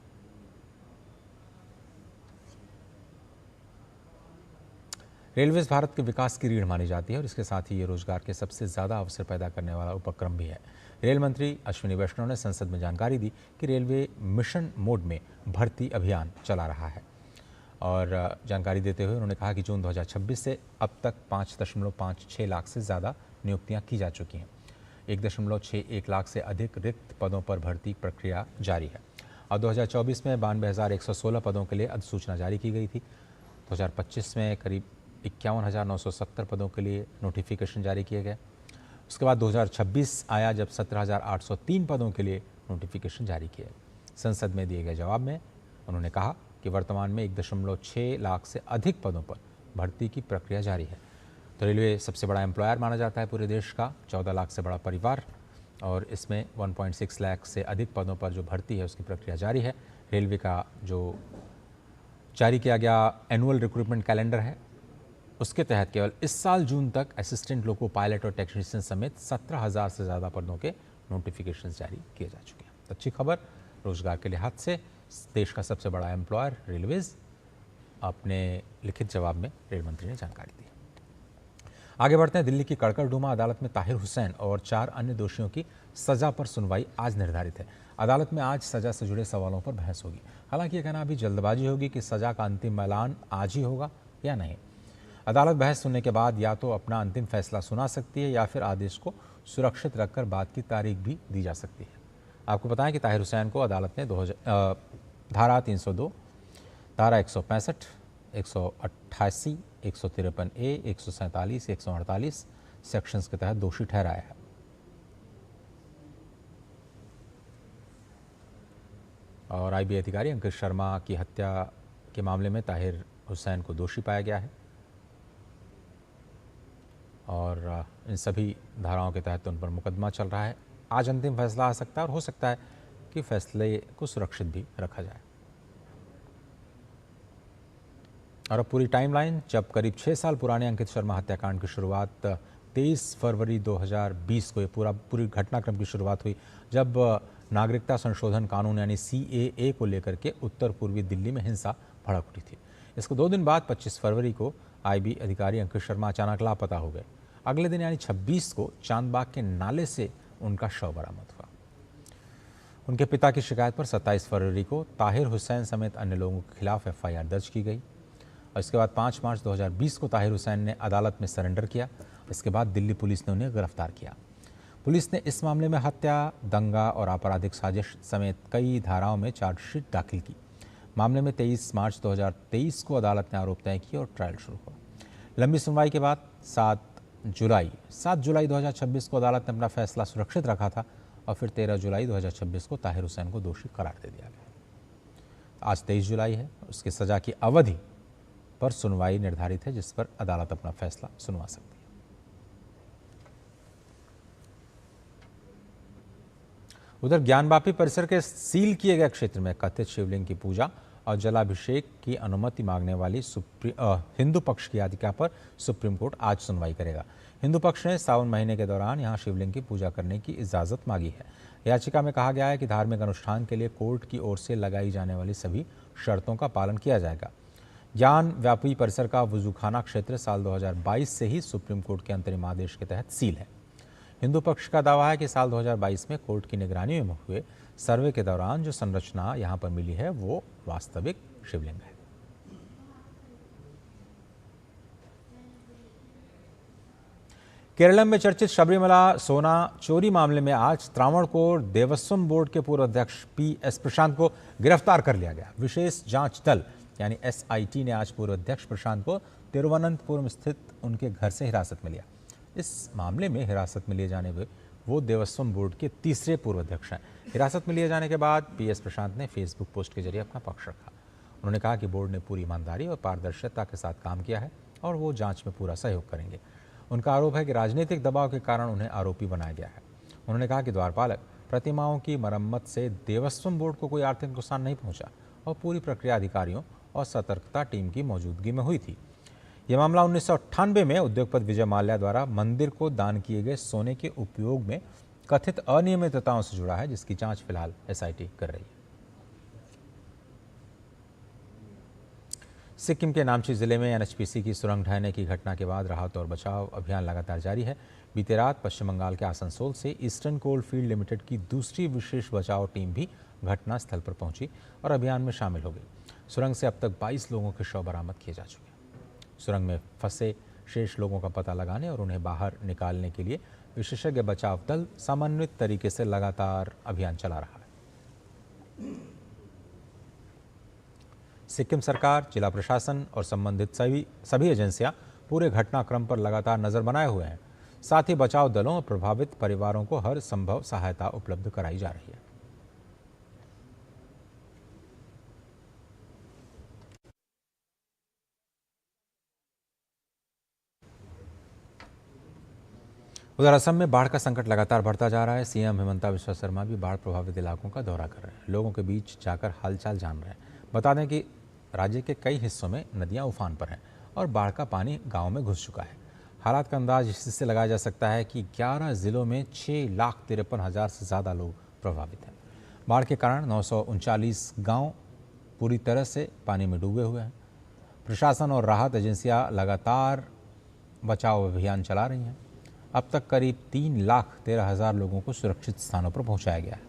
रेलवेज भारत के विकास की रीढ़ मानी जाती है और इसके साथ ही ये रोजगार के सबसे ज़्यादा अवसर पैदा करने वाला उपक्रम भी है। रेल मंत्री अश्विनी वैष्णव ने संसद में जानकारी दी कि रेलवे मिशन मोड में भर्ती अभियान चला रहा है और जानकारी देते हुए उन्होंने कहा कि जून 2026 से अब तक 5.56 लाख से ज़्यादा नियुक्तियां की जा चुकी हैं। 1.61 लाख से अधिक रिक्त पदों पर भर्ती प्रक्रिया जारी है और 2024 में 92,116 पदों के लिए अधिसूचना जारी की गई थी। 2025 में करीब 51,970 पदों के लिए नोटिफिकेशन जारी किए गए। उसके बाद 2026 आया जब 17,803 पदों के लिए नोटिफिकेशन जारी किए। संसद में दिए गए जवाब में उन्होंने कहा कि वर्तमान में 1.6 लाख से अधिक पदों पर भर्ती की प्रक्रिया जारी है। तो रेलवे सबसे बड़ा एम्प्लॉयर माना जाता है पूरे देश का, 14 लाख से बड़ा परिवार, और इसमें 1.6 लाख से अधिक पदों पर जो भर्ती है उसकी प्रक्रिया जारी है। रेलवे का जो जारी किया गया एनुअल रिक्रूटमेंट कैलेंडर है उसके तहत केवल इस साल जून तक असिस्टेंट लोको पायलट और टेक्नीशियन समेत 17,000 से ज़्यादा पदों के नोटिफिकेशन जारी किए जा चुके हैं। अच्छी खबर रोजगार के लिहाज से देश का सबसे बड़ा एम्प्लॉयर रेलवेज अपने लिखित जवाब में रेल मंत्री ने जानकारी दी। आगे बढ़ते हैं। दिल्ली की कड़कड़डूमा अदालत में ताहिर हुसैन और 4 अन्य दोषियों की सजा पर सुनवाई आज निर्धारित है। अदालत में आज सजा से जुड़े सवालों पर बहस होगी। हालांकि यह कहना अभी जल्दबाजी होगी कि सजा का अंतिम ऐलान आज ही होगा या नहीं। अदालत बहस सुनने के बाद या तो अपना अंतिम फैसला सुना सकती है या फिर आदेश को सुरक्षित रखकर बाद की तारीख भी दी जा सकती है। आपको बताएं कि ताहिर हुसैन को अदालत ने धारा 302, धारा 165, 188, 153A, 147, 148 सेक्शंस के तहत दोषी ठहराया है। और आईबी अधिकारी अंकित शर्मा की हत्या के मामले में ताहिर हुसैन को दोषी पाया गया है और इन सभी धाराओं के तहत उन पर मुकदमा चल रहा है। आज अंतिम फैसला आ सकता है और हो सकता है कि फैसले को सुरक्षित भी रखा जाए। और अब पूरी टाइमलाइन, जब करीब 6 साल पुराने अंकित शर्मा हत्याकांड की शुरुआत 23 फरवरी 2020 को पूरी घटनाक्रम की शुरुआत हुई, जब नागरिकता संशोधन कानून यानी CAA को लेकर के उत्तर पूर्वी दिल्ली में हिंसा भड़क उठी थी। इसको 2 दिन बाद 25 फरवरी को आईबी अधिकारी अंकित शर्मा अचानक लापता हो गए। अगले दिन यानी 26 को चांदबाग के नाले से उनका शव बरामद हुआ। उनके पिता की शिकायत पर 27 फरवरी को ताहिर हुसैन समेत अन्य लोगों के खिलाफ FIR दर्ज की गई और इसके बाद 5 मार्च 2020 को ताहिर हुसैन ने अदालत में सरेंडर किया। इसके बाद दिल्ली पुलिस ने उन्हें गिरफ्तार किया। पुलिस ने इस मामले में हत्या, दंगा और आपराधिक साजिश समेत कई धाराओं में चार्जशीट दाखिल की। मामले में 23 मार्च 2023 को अदालत ने आरोप तय किए और ट्रायल शुरू हुआ। लंबी सुनवाई के बाद 7 जुलाई 2026 को अदालत ने अपना फैसला सुरक्षित रखा था और फिर 13 जुलाई 2026 को ताहिर हुसैन को दोषी करार दे दिया गया। आज 23 जुलाई है। उसकी सजा की अवधि पर सुनवाई निर्धारित है, जिस पर अदालत अपना फैसला सुनवा सकती है। उधर ज्ञानवापी परिसर के सील किए गए क्षेत्र में कथित शिवलिंग की पूजा और जलाभिषेक की अनुमति मांगने वाली हिंदू पक्ष की याचिका पर सुप्रीम कोर्ट आज सुनवाई करेगा। हिंदू पक्ष ने सावन महीने के दौरान यहां शिवलिंग की पूजा करने की इजाजत मांगी है। याचिका में कहा गया है कि धार्मिक अनुष्ठान के लिए कोर्ट की ओर से लगाई जाने वाली सभी शर्तों का पालन किया जाएगा। ज्ञानवापी परिसर का वजूखाना क्षेत्र साल 2022 से ही सुप्रीम कोर्ट के अंतरिम आदेश के तहत सील है। हिंदू पक्ष का दावा है कि साल 2022 में कोर्ट की निगरानी में हुए सर्वे के दौरान जो संरचना यहां पर मिली है वो वास्तविक शिवलिंग है। केरल में चर्चित सबरीमला सोना चोरी मामले में आज त्रावणकोर देवस्थम बोर्ड के पूर्व अध्यक्ष PS प्रशांत को गिरफ्तार कर लिया गया। विशेष जांच दल यानी SIT ने आज पूर्व अध्यक्ष प्रशांत को तिरुवनंतपुरम स्थित उनके घर से हिरासत में लिया। इस मामले में हिरासत में लिए जाने वो देवस्थम बोर्ड के तीसरे पूर्व अध्यक्ष हैं। हिरासत में लिए जाने के बाद PS प्रशांत ने फेसबुक पोस्ट के जरिए अपना पक्ष रखा। उन्होंने कहा कि बोर्ड ने पूरी ईमानदारी और पारदर्शिता के साथ काम किया है और वो जांच में पूरा सहयोग करेंगे। उनका आरोप है कि राजनीतिक दबाव के कारण उन्हें आरोपी बनाया गया है। उन्होंने कहा कि द्वारपालक प्रतिमाओं की मरम्मत से देवस्थम बोर्ड को कोई आर्थिक नुकसान नहीं पहुंचा और पूरी प्रक्रिया अधिकारियों और सतर्कता टीम की मौजूदगी में हुई थी। यह मामला 1998 में उद्योगपति विजय माल्या द्वारा मंदिर को दान किए गए सोने के उपयोग में कथित अनियमितताओं से जुड़ा है, जिसकी जांच फिलहाल SIT कर रही है। सिक्किम के नामची जिले में NHPC की सुरंग ढहने की घटना के बाद राहत और बचाव अभियान लगातार जारी है। बीते रात पश्चिम बंगाल के आसनसोल से ईस्टर्न कोल फील्ड लिमिटेड की दूसरी विशेष बचाव टीम भी घटनास्थल पर पहुंची और अभियान में शामिल हो गई। सुरंग से अब तक 22 लोगों के शव बरामद किए जा चुके हैं। सुरंग में फंसे शेष लोगों का पता लगाने और उन्हें बाहर निकालने के लिए विशेषज्ञ बचाव दल समन्वित तरीके से लगातार अभियान चला रहा है। सिक्किम सरकार, जिला प्रशासन और संबंधित सभी एजेंसियां पूरे घटनाक्रम पर लगातार नजर बनाए हुए हैं। साथ ही बचाव दलों और प्रभावित परिवारों को हर संभव सहायता उपलब्ध कराई जा रही है। उधर असम में बाढ़ का संकट लगातार बढ़ता जा रहा है। CM हिमंता बिस्वा शर्मा भी बाढ़ प्रभावित इलाकों का दौरा कर रहे हैं, लोगों के बीच जाकर हालचाल जान रहे हैं। बता दें कि राज्य के कई हिस्सों में नदियां उफान पर हैं और बाढ़ का पानी गांव में घुस चुका है। हालात का अंदाज इससे लगाया जा सकता है कि 11 जिलों में 6,53,000 से ज़्यादा लोग प्रभावित हैं। बाढ़ के कारण 939 गाँव पूरी तरह से पानी में डूबे हुए हैं। प्रशासन और राहत एजेंसियाँ लगातार बचाव अभियान चला रही हैं। अब तक करीब 3,13,000 लोगों को सुरक्षित स्थानों पर पहुंचाया गया है,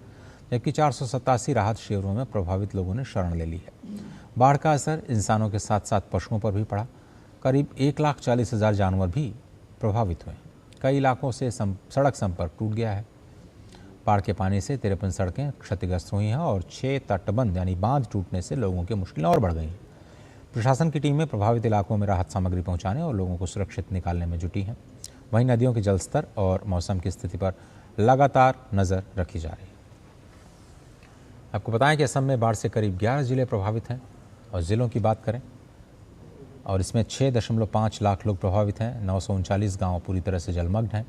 जबकि 487 राहत शिविरों में प्रभावित लोगों ने शरण ले ली है। बाढ़ का असर इंसानों के साथ साथ पशुओं पर भी पड़ा। करीब 1,40,000 जानवर भी प्रभावित हुए। कई इलाकों से सड़क संपर्क टूट गया है। बाढ़ के पानी से 53 सड़कें क्षतिग्रस्त हुई हैं और 6 तटबंध यानी बांध टूटने से लोगों की मुश्किलें और बढ़ गई हैं। प्रशासन की टीमें प्रभावित इलाकों में राहत सामग्री पहुंचाने और लोगों को सुरक्षित निकालने में जुटी हैं। वहीं नदियों के जलस्तर और मौसम की स्थिति पर लगातार नजर रखी जा रही है। आपको बताएं कि असम में बाढ़ से करीब 11 जिले प्रभावित हैं और ज़िलों की बात करें और इसमें 6.5 लाख लोग प्रभावित हैं। 939 गांव पूरी तरह से जलमग्न हैं।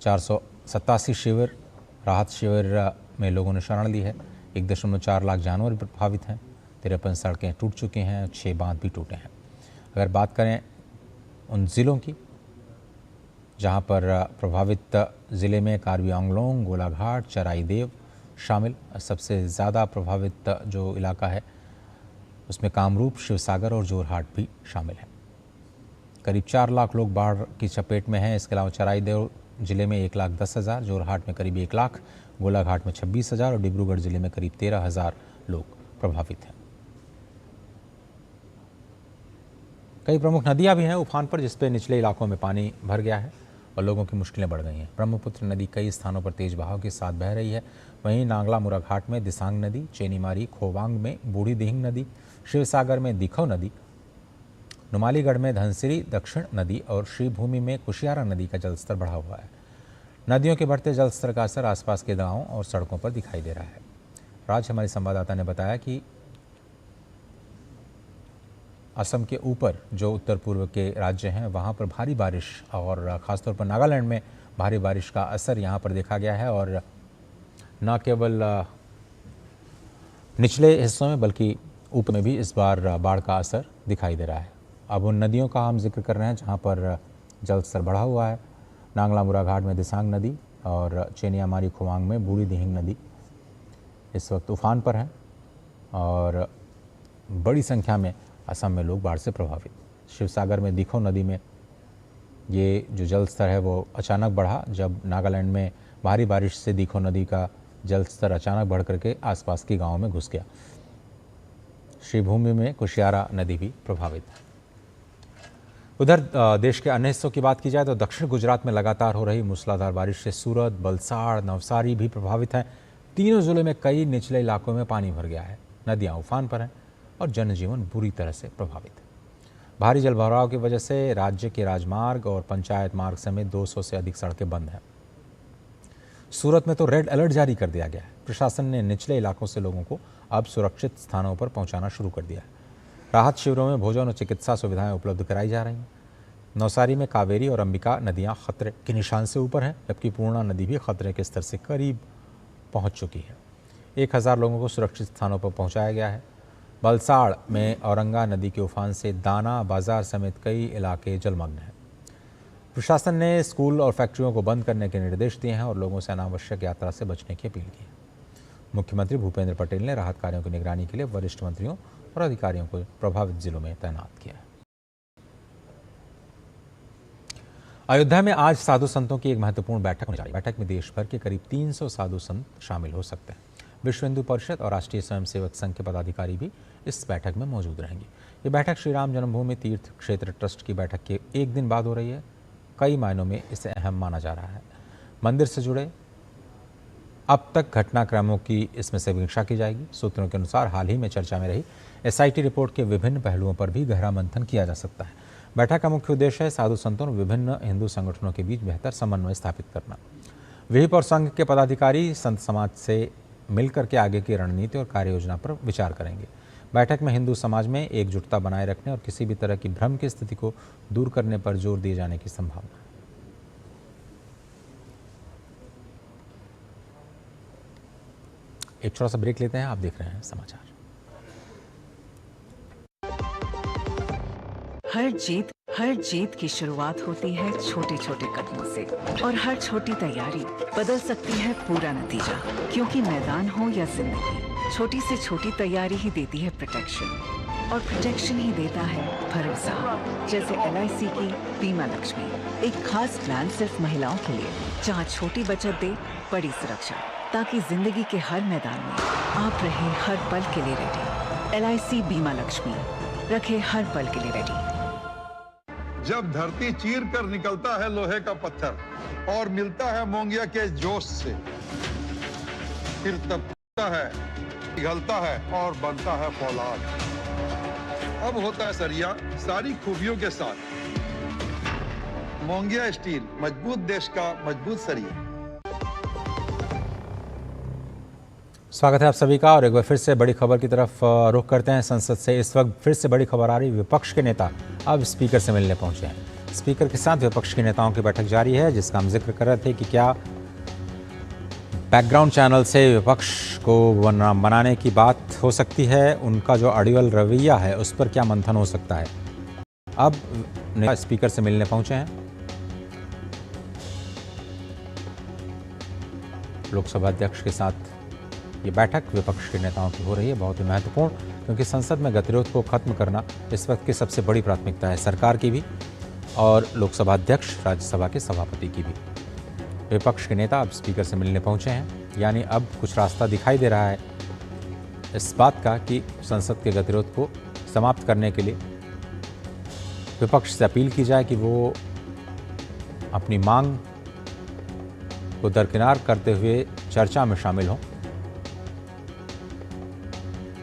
487 शिविर राहत शिविर में लोगों ने शरण ली है। 1.4 लाख जानवर प्रभावित हैं। 53 सड़कें टूट चुकी हैं। 6 बांध भी टूटे हैं। अगर बात करें उन ज़िलों की जहां पर प्रभावित ज़िले में कार्बी आंगलोंग, गोलाघाट, चराईदेव शामिल। सबसे ज़्यादा प्रभावित जो इलाका है उसमें कामरूप, शिवसागर और जोरहाट भी शामिल है। करीब 4 लाख लोग बाढ़ की चपेट में हैं। इसके अलावा चराईदेव जिले में 1,10,000, जोरहाट में करीब 1 लाख, गोलाघाट में 26,000 और डिब्रूगढ़ जिले में करीब 13,000 लोग प्रभावित हैं। कई प्रमुख नदियां भी हैं उफान पर, जिसपे निचले इलाकों में पानी भर गया है और लोगों की मुश्किलें बढ़ गई हैं। ब्रह्मपुत्र नदी कई स्थानों पर तेज बहाव के साथ बह रही है। वहीं नांगला मुराघाट में दिसांग नदी, चेनीमारी खोवांग में बूढ़ी दिहिंग नदी, शिवसागर में दिखो नदी, नुमालीगढ़ में धनसिरी दक्षिण नदी और श्रीभूमि में कुशियारा नदी का जलस्तर बढ़ा हुआ है। नदियों के बढ़ते जलस्तर का असर आसपास के गांवों और सड़कों पर दिखाई दे रहा है। राज हमारे संवाददाता ने बताया कि असम के ऊपर जो उत्तर पूर्व के राज्य हैं वहाँ पर भारी बारिश और ख़ासतौर पर नागालैंड में भारी बारिश का असर यहाँ पर देखा गया है और न केवल निचले हिस्सों में बल्कि ऊपर में भी इस बार बाढ़ का असर दिखाई दे रहा है। अब उन नदियों का हम जिक्र कर रहे हैं जहाँ पर जलस्तर बढ़ा हुआ है। नांगला मुराघाट में दिसांग नदी और चेनियामारी खोवांग में बूढ़ी दिहिंग नदी इस वक्त उफान पर हैं और बड़ी संख्या में असम में लोग बाढ़ से प्रभावित। शिवसागर में दिखो नदी में ये जो जल स्तर है वो अचानक बढ़ा जब नागालैंड में भारी बारिश से दिखो नदी का जल स्तर अचानक बढ़ करके आसपास के गांवों में घुस गया। श्रीभूमि में कुशियारा नदी भी प्रभावित है। उधर देश के अन्य हिस्सों की बात की जाए तो दक्षिण गुजरात में लगातार हो रही मूसलाधार बारिश से सूरत, वलसाड़, नवसारी भी प्रभावित हैं। तीनों जिलों में कई निचले इलाकों में पानी भर गया है। नदियां उफान पर हैं और जनजीवन बुरी तरह से प्रभावित है। भारी जलभराव की वजह से राज्य के राजमार्ग और पंचायत मार्ग समेत 200 से अधिक सड़कें बंद हैं। सूरत में तो रेड अलर्ट जारी कर दिया गया है। प्रशासन ने निचले इलाकों से लोगों को अब सुरक्षित स्थानों पर पहुंचाना शुरू कर दिया है। राहत शिविरों में भोजन और चिकित्सा सुविधाएं उपलब्ध कराई जा रही हैं। नवसारी में कावेरी और अंबिका नदियां खतरे के निशान से ऊपर हैं, जबकि पूर्णा नदी भी खतरे के स्तर से करीब पहुंच चुकी है। 1000 लोगों को सुरक्षित स्थानों पर पहुंचाया गया है। वलसाड़ में औरंगा नदी के उफान से दाना बाजार समेत कई इलाके जलमग्न हैं। प्रशासन ने स्कूल और फैक्ट्रियों को बंद करने के निर्देश दिए हैं और लोगों से अनावश्यक यात्रा से बचने की अपील की है। मुख्यमंत्री भूपेंद्र पटेल ने राहत कार्यों की निगरानी के लिए वरिष्ठ मंत्रियों और अधिकारियों को प्रभावित जिलों में तैनात किया है। अयोध्या में आज साधु संतों की एक महत्वपूर्ण बैठक होने जा रही है। बैठक में देश भर के करीब 300 साधु संत शामिल हो सकते हैं। विश्व हिंदू परिषद और राष्ट्रीय स्वयंसेवक संघ के पदाधिकारी भी इस बैठक में मौजूद रहेंगे। ये बैठक श्री राम जन्मभूमि तीर्थ क्षेत्र ट्रस्ट की बैठक के एक दिन बाद हो रही है। कई मायनों में इसे अहम माना जा रहा है। मंदिर से जुड़े अब तक घटनाक्रमों की इसमें समीक्षा की जाएगी। सूत्रों के अनुसार हाल ही में चर्चा में रही SIT रिपोर्ट के विभिन्न पहलुओं पर भी गहरा मंथन किया जा सकता है। बैठक का मुख्य उद्देश्य है साधु संतों और विभिन्न हिंदू संगठनों के बीच बेहतर समन्वय स्थापित करना। विहिप और संघ के पदाधिकारी संत समाज से मिलकर के आगे की रणनीति और कार्य योजना पर विचार करेंगे। बैठक में हिंदू समाज में एकजुटता बनाए रखने और किसी भी तरह की भ्रम की स्थिति को दूर करने पर जोर दिए जाने की संभावना है। एक छोटा सा ब्रेक लेते हैं। आप देख रहे हैं समाचार। हर जीत की शुरुआत होती है छोटे छोटे कदमों से और हर छोटी तैयारी बदल सकती है पूरा नतीजा। क्योंकि मैदान हो या जिंदगी, छोटी से छोटी तैयारी ही देती है प्रोटेक्शन और प्रोटेक्शन ही देता है भरोसा। जैसे LIC की बीमा लक्ष्मी, एक खास प्लान सिर्फ महिलाओं के लिए जहां छोटी बचत दे बड़ी सुरक्षा, ताकि जिंदगी के हर मैदान में आप रहे हर पल के लिए रेडी। LIC बीमा लक्ष्मी, रखे हर पल के लिए रेडी। जब धरती चीर कर निकलता है लोहे का पत्थर और मिलता है मोंगिया के जोश से, फिर तपता है, पिघलता है और बनता है फौलाद। अब होता है सरिया सारी खूबियों के साथ। मोंगिया स्टील, मजबूत देश का मजबूत सरिया। स्वागत है आप सभी का और एक बार फिर से बड़ी खबर की तरफ रुख करते हैं। संसद से इस वक्त फिर से बड़ी खबर आ रही। विपक्ष के नेता अब स्पीकर से मिलने पहुंचे हैं। स्पीकर के साथ विपक्ष के नेताओं की बैठक जारी है, जिसका हम जिक्र कर रहे थे कि क्या बैकग्राउंड चैनल से विपक्ष को बनाने की बात हो सकती है, उनका जो अड़ियल रवैया है उस पर क्या मंथन हो सकता है। अब नेता स्पीकर से मिलने पहुंचे हैं। लोकसभा अध्यक्ष के साथ ये बैठक विपक्ष के नेताओं की हो रही है, बहुत ही महत्वपूर्ण, क्योंकि संसद में गतिरोध को खत्म करना इस वक्त की सबसे बड़ी प्राथमिकता है, सरकार की भी और लोकसभा अध्यक्ष राज्यसभा के सभापति की भी। विपक्ष के नेता अब स्पीकर से मिलने पहुंचे हैं, यानी अब कुछ रास्ता दिखाई दे रहा है इस बात का कि संसद के गतिरोध को समाप्त करने के लिए विपक्ष से अपील की जाए कि वो अपनी मांग को दरकिनार करते हुए चर्चा में शामिल हों।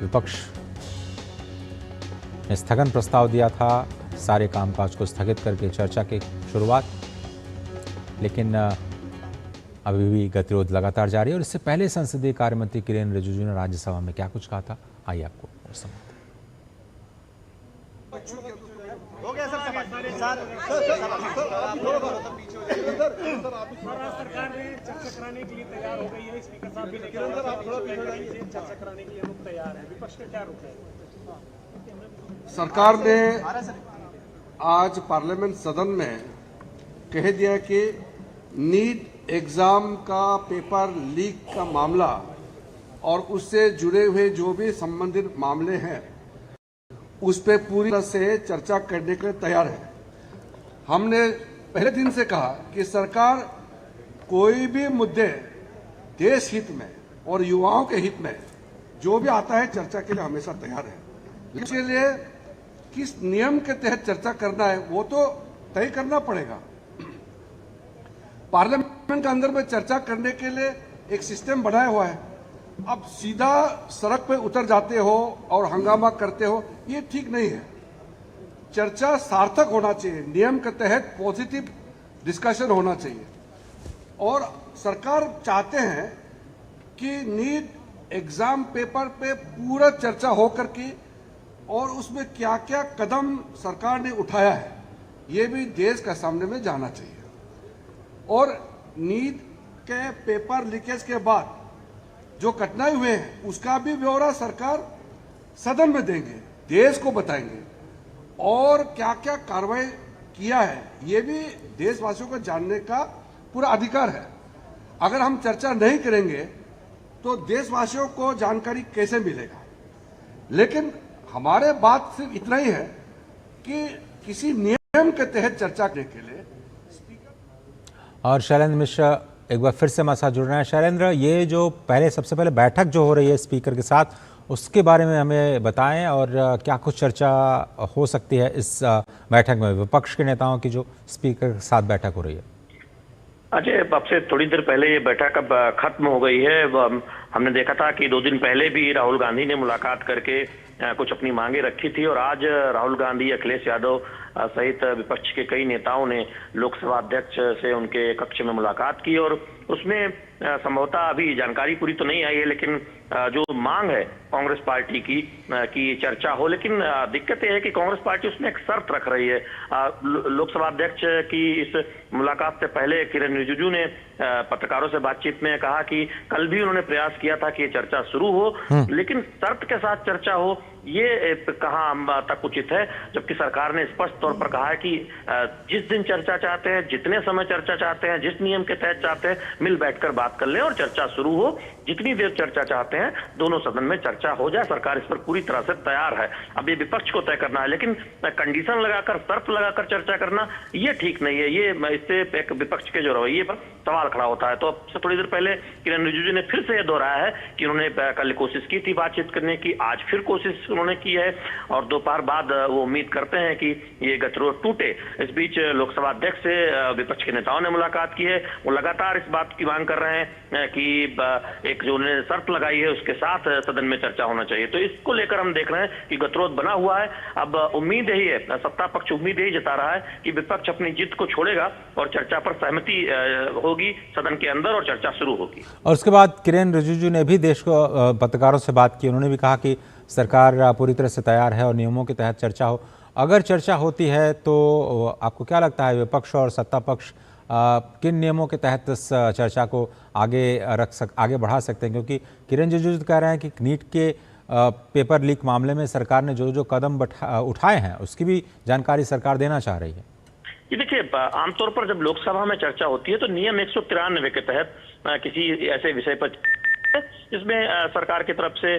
विपक्ष ने स्थगन प्रस्ताव दिया था, सारे कामकाज को स्थगित करके चर्चा की शुरुआत, लेकिन अभी भी गतिरोध लगातार जारी है। और इससे पहले संसदीय कार्य मंत्री किरेन रिजिजू ने राज्यसभा में क्या कुछ कहा था, आइए आपको सुनाते हैं। सरकार ने चर्चा कराने के लिए तैयार हो गई है, स्पीकर साहब भी चर्चा कराने के लिए लोग तैयार हैं, विपक्ष का क्या रुख है? सरकार ने आज पार्लियामेंट सदन में कह दिया कि नीट एग्जाम का पेपर लीक का मामला और उससे जुड़े हुए जो भी संबंधित मामले हैं उस पर पूरी तरह से चर्चा करने के लिए तैयार है। हमने पहले दिन से कहा कि सरकार कोई भी मुद्दे देश हित में और युवाओं के हित में जो भी आता है चर्चा के लिए हमेशा तैयार है। इसके लिए किस नियम के तहत चर्चा करना है वो तो तय करना पड़ेगा। पार्लियामेंट के अंदर में चर्चा करने के लिए एक सिस्टम बनाया हुआ है। अब सीधा सड़क पे उतर जाते हो और हंगामा करते हो, ये ठीक नहीं है। चर्चा सार्थक होना चाहिए, नियम के तहत पॉजिटिव डिस्कशन होना चाहिए। और सरकार चाहते हैं कि नीट एग्जाम पेपर पे पूरा चर्चा हो करके और उसमें क्या क्या कदम सरकार ने उठाया है ये भी देश के सामने में जाना चाहिए। और नीट के पेपर लीकेज के बाद जो घटनाएं हुए हैं उसका भी ब्यौरा सरकार सदन में देंगे, देश को बताएंगे और क्या क्या कार्रवाई किया है ये भी देशवासियों को जानने का पूरा अधिकार है। अगर हम चर्चा नहीं करेंगे तो देशवासियों को जानकारी कैसे मिलेगा। लेकिन हमारे बात सिर्फ इतना ही है कि किसी नियम के तहत चर्चा करने के लिए। और शैलेंद्र मिश्रा एक बार फिर से हमारे साथ जुड़ रहे हैं। शैलेंद्र, ये जो सबसे पहले बैठक जो हो रही है स्पीकर के साथ, उसके बारे में हमें बताएं और क्या कुछ चर्चा हो सकती है इस बैठक में, विपक्ष के नेताओं की जो स्पीकर के साथ बैठक हो रही है। अजय, अब से थोड़ी देर पहले ये बैठक अब खत्म हो गई है। हमने देखा था कि 2 दिन पहले भी राहुल गांधी ने मुलाकात करके कुछ अपनी मांगे रखी थी और आज राहुल गांधी, अखिलेश यादव सहित विपक्ष के कई नेताओं ने लोकसभा अध्यक्ष से उनके कक्ष में मुलाकात की और उसमें संभवतः अभी जानकारी पूरी तो नहीं आई है, लेकिन जो मांग है कांग्रेस पार्टी की चर्चा हो। लेकिन दिक्कत यह है कि कांग्रेस पार्टी उसमें एक शर्त रख रही है। लोकसभा अध्यक्ष की इस मुलाकात से पहले किरेन रिजिजू ने पत्रकारों से बातचीत में कहा कि कल भी उन्होंने प्रयास किया था कि ये चर्चा शुरू हो, लेकिन शर्त के साथ चर्चा हो ये कहाँ तक उचित है, जबकि सरकार ने स्पष्ट तौर पर कहा है कि जिस दिन चर्चा चाहते हैं, जितने समय चर्चा चाहते हैं, जिस नियम के तहत चाहते हैं, मिल बैठकर बात कर लें और चर्चा शुरू हो। जितनी देर चर्चा चाहते हैं दोनों सदन में चर्चा हो जाए, सरकार इस पर पूरी तरह से तैयार है। अब ये विपक्ष को तय करना है, लेकिन कंडीशन लगाकर, शर्त लगाकर चर्चा करना ये ठीक नहीं है। ये इससे एक विपक्ष के जो रवैये पर सवाल खड़ा होता है। तो अब से थोड़ी देर पहले किरेन रिजिजू ने फिर से यह दोहराया है कि उन्होंने कल कोशिश की थी बातचीत करने की, आज फिर कोशिश उन्होंने की है और दोपहर बाद वो उम्मीद करते हैं कि ये गतिरोध टूटे। इस बीच लोकसभा अध्यक्ष से विपक्ष के नेताओं ने मुलाकात की है। वो लगातार इस बात की मांग कर रहे हैं कि एक जो उन्होंने शर्त लगाई है उसके साथ सदन में चर्चा होना चाहिए। तो इसको लेकर हम देख रहे हैं कि गतिरोध बना हुआ है। अब उम्मीद यही है, सत्ता पक्ष उम्मीद यही जता रहा है कि विपक्ष अपनी जिद को छोड़ेगा और चर्चा पर सहमति होगी सदन के अंदर और चर्चा शुरू होगी। और उसके बाद किरेन रिजिजू ने भी देश को पत्रकारों से बात की। उन्होंने भी कहा कि सरकार पूरी तरह से तैयार है और नियमों के तहत चर्चा हो। अगर चर्चा होती है तो आपको क्या लगता है विपक्ष और सत्ता पक्ष किन नियमों के तहत इस चर्चा को आगे बढ़ा सकते हैं? क्योंकि किरेन रिजिजू कह रहे हैं कि नीट के पेपर लीक मामले में सरकार ने जो कदम उठाए हैं उसकी भी जानकारी सरकार देना चाह रही है। ये देखिए, आमतौर पर जब लोकसभा में चर्चा होती है तो नियम 193 के तहत किसी ऐसे विषय पर इसमें सरकार की तरफ से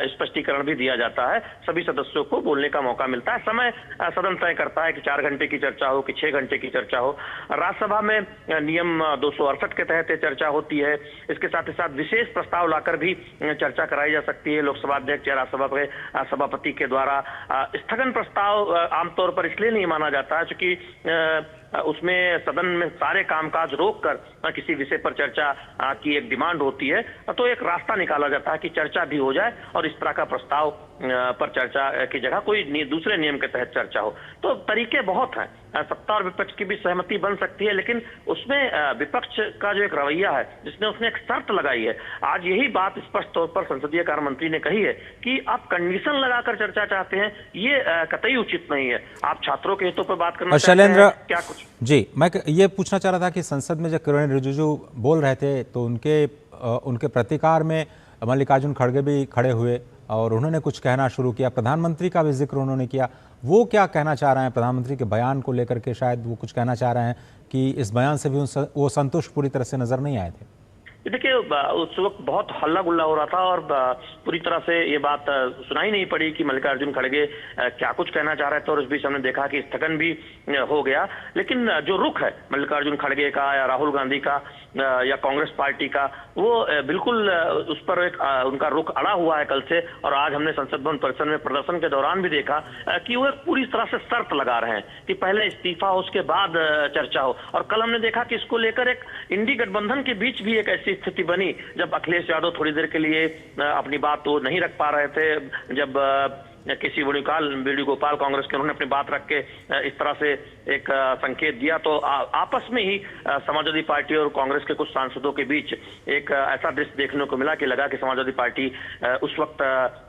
स्पष्टीकरण भी दिया जाता है, सभी सदस्यों को बोलने का मौका मिलता है। समय सदन तय करता है कि 4 घंटे की चर्चा हो कि 6 घंटे की चर्चा हो। राज्यसभा में नियम 268 के तहत चर्चा होती है। इसके साथ ही साथ विशेष प्रस्ताव लाकर भी चर्चा कराई जा सकती है लोकसभा अध्यक्ष या राज्यसभा के सभापति के द्वारा। स्थगन प्रस्ताव आमतौर पर इसलिए नहीं माना जाता है क्योंकि उसमें सदन में सारे कामकाज रोककर किसी विषय पर चर्चा की एक डिमांड होती है, तो एक रास्ता निकाला जाता है कि चर्चा भी हो जाए और इस तरह का प्रस्ताव पर चर्चा की जगह कोई दूसरे नियम के तहत चर्चा हो। तो तरीके बहुत हैं, सत्ता और विपक्ष की भी सहमति बन सकती है, लेकिन उसमें विपक्ष का जो एक रवैया है जिसने उसने एक शर्त लगाई है। आज यही बात स्पष्ट तौर पर संसदीय कार्य मंत्री ने कही है कि आप कंडीशन लगाकर चर्चा चाहते हैं, ये कतई उचित नहीं है। आप छात्रों के हितों पर बात करना चाहते हैं क्या? कुछ जी, मैं ये पूछना चाह रहा था कि संसद में जब किरेन रिजिजू बोल रहे थे तो उनके प्रतिकार में मल्लिकार्जुन खड़गे भी खड़े हुए और उन्होंने कुछ कहना शुरू किया। प्रधानमंत्री का भी जिक्र उन्होंने किया। वो क्या कहना चाह रहे हैं प्रधानमंत्री के बयान को लेकर के? शायद वो कुछ कहना चाह रहे हैं कि इस बयान से भी वो संतुष्ट पूरी तरह से नजर नहीं आए थे। देखिए, उस वक्त बहुत हल्ला गुल्ला हो रहा था और पूरी तरह से ये बात सुनाई नहीं पड़ी कि मल्लिकार्जुन खड़गे क्या कुछ कहना चाह रहे थे और उस बीच हमने देखा कि स्थगन भी हो गया। लेकिन जो रुख है मल्लिकार्जुन खड़गे का या राहुल गांधी का या कांग्रेस पार्टी का, वो बिल्कुल उस पर एक उनका रुख अड़ा हुआ है कल से। और आज हमने संसद भवन परिसर में प्रदर्शन के दौरान भी देखा कि वो एक पूरी तरह से शर्त लगा रहे हैं कि पहले इस्तीफा हो उसके बाद चर्चा हो। और कल हमने देखा कि इसको लेकर एक इंडी गठबंधन के बीच भी एक ऐसी स्थिति बनी जब अखिलेश यादव थोड़ी देर के लिए अपनी बात तो नहीं रख पा रहे थे, जब केसी वेणुगोपाल कांग्रेस के उन्होंने अपनी बात रख के इस तरह से एक संकेत दिया, तो आपस में ही समाजवादी पार्टी और कांग्रेस के कुछ सांसदों के बीच एक ऐसा दृश्य देखने को मिला कि लगा कि समाजवादी पार्टी उस वक्त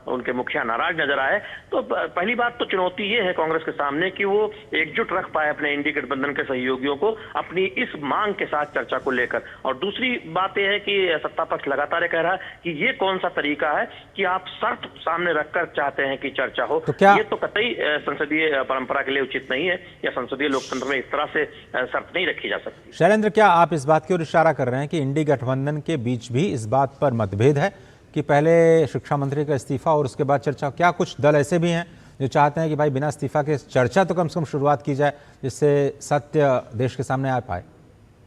उनके मुखिया नाराज नजर आए। तो पहली बात तो चुनौती ये है कांग्रेस के सामने कि वो एकजुट रख पाए अपने इंडी गठबंधन के सहयोगियों को अपनी इस मांग के साथ चर्चा को लेकर। और दूसरी बात यह है कि सत्ता पक्ष लगातार कह रहा है कि ये कौन सा तरीका है कि आप शर्त सामने रखकर चाहते हैं कि चर्चा हो। तो क्या ये तो कतई संसदीय परंपरा के लिए उचित नहीं है या संसदीय लोकतंत्र में इस तरह से शर्त नहीं रखी जा सकती। शैलेंद्र, क्या आप इस बात की ओर इशारा कर रहे हैं कि इंडी गठबंधन के बीच भी इस बात पर मतभेद है कि पहले शिक्षा मंत्री का इस्तीफा और उसके बाद चर्चा? क्या कुछ दल ऐसे भी हैं जो चाहते हैं कि भाई बिना इस्तीफा के चर्चा तो कम से कम शुरुआत की जाए जिससे सत्य देश के सामने आ पाए?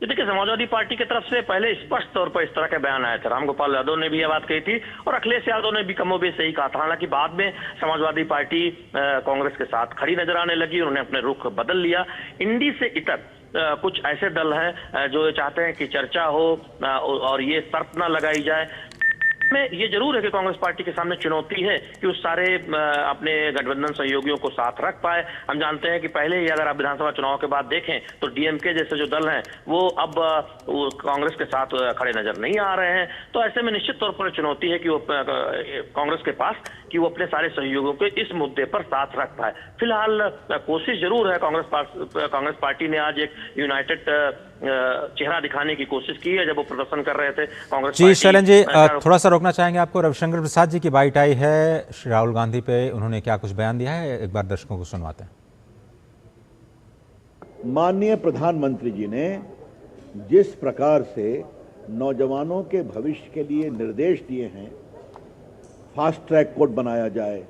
देखिए, समाजवादी पार्टी की तरफ से पहले स्पष्ट तौर पर इस तरह के बयान आए थे। रामगोपाल यादव ने भी यह बात कही थी और अखिलेश यादव ने भी कमोबेश यही कहा था। हालांकि बाद में समाजवादी पार्टी कांग्रेस के साथ खड़ी नजर आने लगी, उन्होंने अपने रुख बदल लिया। इंडी से इतर कुछ ऐसे दल हैं जो चाहते हैं कि चर्चा हो और ये शर्त न लगाई जाए। में ये जरूर है कि कांग्रेस पार्टी के सामने चुनौती है कि उस सारे अपने गठबंधन सहयोगियों को साथ रख पाए। हम जानते हैं कि पहले ही अगर आप विधानसभा चुनाव के बाद देखें तो डीएमके जैसे जो दल हैं वो अब कांग्रेस के साथ खड़े नजर नहीं आ रहे हैं। तो ऐसे में निश्चित तौर पर चुनौती है कि वो कांग्रेस के पास कि वो अपने सारे सहयोगियों को इस मुद्दे पर साथ रख पाए। फिलहाल कोशिश जरूर है। कांग्रेस पार्टी ने आज एक यूनाइटेड चेहरा दिखाने की कोशिश की है जब वो प्रदर्शन कर रहे थे। कांग्रेस जी शैलेंद्र जी, थोड़ा सा रोकना चाहेंगे आपको। रविशंकर प्रसाद जी की बाइट आई है श्री राहुल गांधी पे, उन्होंने क्या कुछ बयान दिया है, एक बार दर्शकों को सुनवाते हैं। माननीय प्रधानमंत्री जी ने जिस प्रकार से नौजवानों के भविष्य के लिए निर्देश दिए हैं, फास्ट ट्रैक कोर्ट बनाया जाए,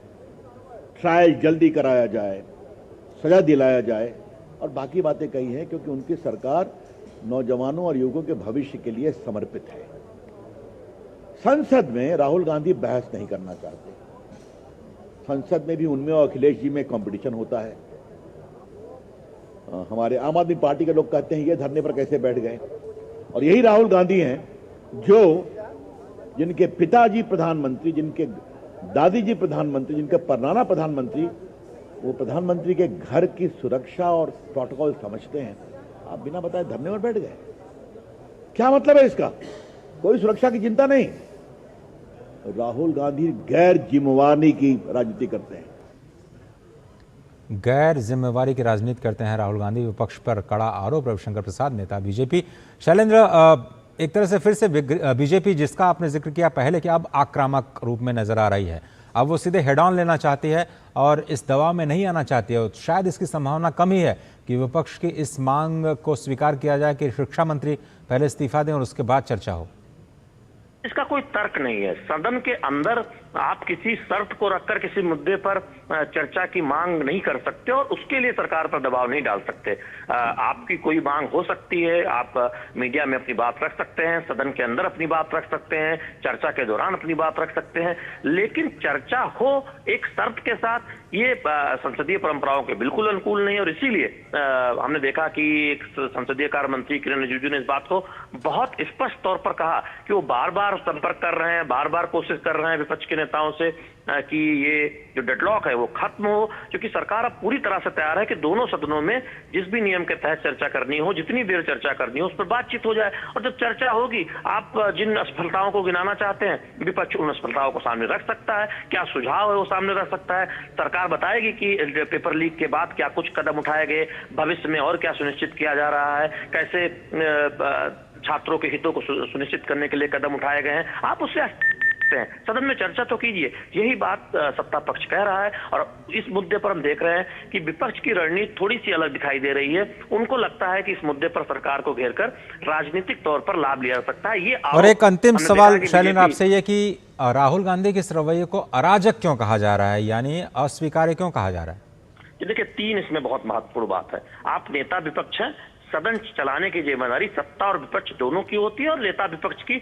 ट्रायल जल्दी कराया जाए, सजा दिलाया जाए और बाकी बातें कही हैं, क्योंकि उनकी सरकार नौजवानों और युवकों के भविष्य के लिए समर्पित है। संसद में राहुल गांधी बहस नहीं करना चाहते। संसद में भी उनमें और अखिलेश जी में कंपटीशन होता है। हमारे आम आदमी पार्टी के लोग कहते हैं ये धरने पर कैसे बैठ गए, और यही राहुल गांधी हैं जो जिनके पिताजी प्रधानमंत्री, जिनके दादी जी प्रधानमंत्री, जिनके परनाना प्रधानमंत्री, वो प्रधानमंत्री के घर की सुरक्षा और प्रोटोकॉल समझते हैं। आप बिना बताए धरने पर बैठ गए, क्या मतलब है इसका? कोई सुरक्षा की चिंता नहीं। राहुल गांधी गैर जिम्मेवारी की राजनीति करते हैं। गैर जिम्मेवारी की राजनीति करते हैं राहुल गांधी, विपक्ष पर कड़ा आरोप रविशंकर प्रसाद, नेता बीजेपी। शैलेंद्र, एक तरह से फिर से बीजेपी, जिसका आपने जिक्र किया पहले कि अब आक्रामक रूप में नजर आ रही है, अब वो सीधे हेड ऑन लेना चाहती है और इस दबाव में नहीं आना चाहती है। शायद इसकी संभावना कम ही है कि विपक्ष की इस मांग को स्वीकार किया जाए कि शिक्षा मंत्री पहले इस्तीफा दें और उसके बाद चर्चा हो। इसका कोई तर्क नहीं है। सदन के अंदर आप किसी शर्त को रखकर किसी मुद्दे पर चर्चा की मांग नहीं कर सकते और उसके लिए सरकार पर दबाव नहीं डाल सकते। आपकी कोई मांग हो सकती है, आप मीडिया में अपनी बात रख सकते हैं, सदन के अंदर अपनी बात रख सकते हैं, चर्चा के दौरान अपनी बात रख सकते हैं, लेकिन चर्चा हो एक शर्त के साथ, ये संसदीय परंपराओं के बिल्कुल अनुकूल नहीं। और इसीलिए हमने देखा कि एक संसदीय कार्य मंत्री किरण रिजिजू ने इस बात को बहुत स्पष्ट तौर पर कहा कि वो बार बार संपर्क कर रहे हैं, बार बार कोशिश कर रहे हैं विपक्ष के नेताओं से कि ये जो डेडलॉक है वो खत्म हो, क्योंकि सरकार अब पूरी तरह से तैयार है कि दोनों सदनों में जिस भी नियम के तहत चर्चा करनी हो, जितनी देर चर्चा करनी हो, उस पर बातचीत हो जाए। और जब चर्चा होगी, आप जिन असफलताओं को गिनाना चाहते हैं, विपक्ष उन असफलताओं को सामने रख सकता है, क्या सुझाव है वो सामने रख सकता है। सरकार बताएगी कि पेपर लीक के बाद क्या कुछ कदम उठाए गए, भविष्य में और क्या सुनिश्चित किया जा रहा है, कैसे छात्रों के हितों को सुनिश्चित करने के लिए कदम उठाए गए हैं। आप उससे सदन में चर्चा तो कीजिए, यही बात सत्ता पक्ष कह रहा है। और इस मुद्दे पर हम देख रहे हैं कि विपक्ष की रणनीति थोड़ी सी अलग दिखाई दे रही है। उनको लगता है कि इस मुद्दे पर सरकार को घेरकर राजनीतिक तौर पर लाभ लिया जा सकता है। ये और एक अंतिम सवाल शैलेंद्र आपसे ये कि राहुल गांधी के इस रवैये को अराजक क्यों कहा जा रहा है, यानी अस्वीकार्य क्यों कहा जा रहा है? देखिए, तीन इसमें बहुत महत्वपूर्ण बात है। आप नेता विपक्ष हैं, सदन चलाने की जिम्मेदारी सत्ता और विपक्ष दोनों की होती है, और नेता विपक्ष की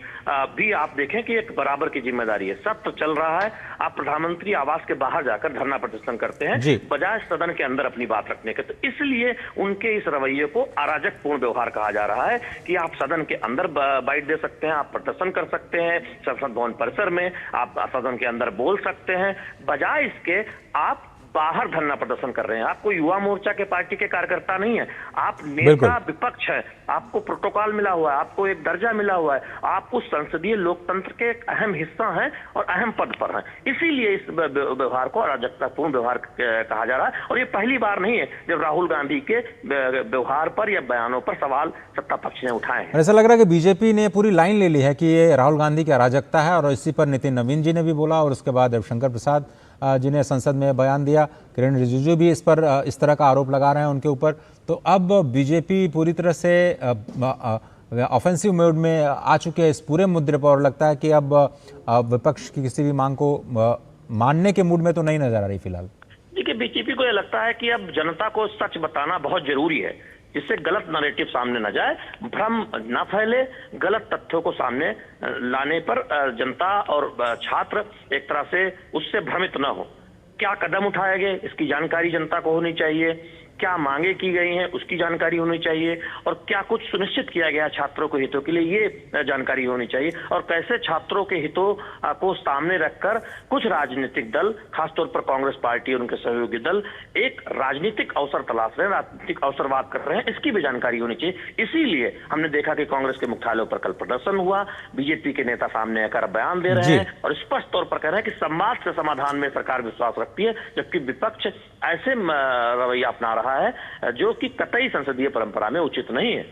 भी आप देखें कि एक बराबर की जिम्मेदारी है। सत्र चल रहा है, आप प्रधानमंत्री आवास के बाहर जाकर धरना प्रदर्शन करते हैं बजाय सदन के अंदर अपनी बात रखने के। तो इसलिए उनके इस रवैये को अराजकपूर्ण व्यवहार कहा जा रहा है कि आप सदन के अंदर बाइट दे सकते हैं, आप प्रदर्शन कर सकते हैं, संसद भवन परिसर में आप सदन के अंदर बोल सकते हैं, बजाय इसके आप बाहर धरना प्रदर्शन कर रहे हैं। आप कोई युवा मोर्चा के पार्टी के कार्यकर्ता नहीं है, आप नेता विपक्ष है, आपको प्रोटोकॉल मिला हुआ है, आपको एक दर्जा मिला हुआ है, आप उस संसदीय लोकतंत्र के एक अहम हिस्सा हैं और अहम पद पर हैं। इसीलिए इस व्यवहार को अराजकतापूर्ण व्यवहार कहा जा रहा है। और ये पहली बार नहीं है जब राहुल गांधी के व्यवहार पर या बयानों पर सवाल सत्ता पक्ष ने उठाए हैं। ऐसा लग रहा है कि बीजेपी ने पूरी लाइन ले ली है कि ये राहुल गांधी की अराजकता है, और इसी पर नितिन नवीन जी ने भी बोला और उसके बाद रविशंकर प्रसाद जिन्हें संसद में बयान दिया, किरण रिजिजू भी इस पर इस तरह का आरोप लगा रहे हैं उनके ऊपर। तो अब बीजेपी पूरी तरह से ऑफेंसिव मोड में आ चुके हैं इस पूरे मुद्दे पर, और लगता है कि अब विपक्ष की किसी भी मांग को मानने के मूड में तो नहीं नजर आ रही फिलहाल। देखिए, बीजेपी को यह लगता है कि अब जनता को सच बताना बहुत जरूरी है, जिससे गलत नैरेटिव सामने न जाए, भ्रम न फैले, गलत तथ्यों को सामने लाने पर जनता और छात्र एक तरह से उससे भ्रमित न हो। क्या कदम उठाए गए इसकी जानकारी जनता को होनी चाहिए, क्या मांगे की गई हैं उसकी जानकारी होनी चाहिए, और क्या कुछ सुनिश्चित किया गया छात्रों के हितों के लिए ये जानकारी होनी चाहिए। और कैसे छात्रों के हितों को सामने रखकर कुछ राजनीतिक दल, खासतौर पर कांग्रेस पार्टी और उनके सहयोगी दल, एक राजनीतिक अवसर तलाश रहे हैं, राजनीतिक अवसरवाद कर रहे हैं, इसकी भी जानकारी होनी चाहिए। इसीलिए हमने देखा कि कांग्रेस के मुख्यालयों पर कल प्रदर्शन हुआ, बीजेपी के नेता सामने आकर बयान दे रहे हैं और स्पष्ट तौर पर कह रहे हैं कि संवाद से समाधान में सरकार विश्वास रखती है, जबकि विपक्ष ऐसे रवैया अपना रहा है जो कि कतई संसदीय परंपरा में उचित नहीं है।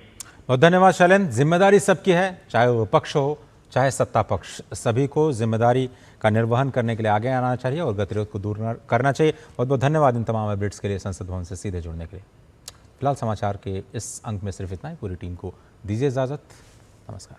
बहुत धन्यवाद शैलेंद्र। जिम्मेदारी सबकी है, चाहे वो विपक्ष हो चाहे सत्ता पक्ष, सभी को जिम्मेदारी का निर्वहन करने के लिए आगे आना चाहिए और गतिरोध को दूर करना चाहिए। बहुत बहुत धन्यवाद इन तमाम अपडेट्स के लिए, संसद भवन से सीधे जुड़ने के लिए। फिलहाल समाचार के इस अंक में सिर्फ इतना ही। पूरी टीम को दीजिए इजाजत। नमस्कार।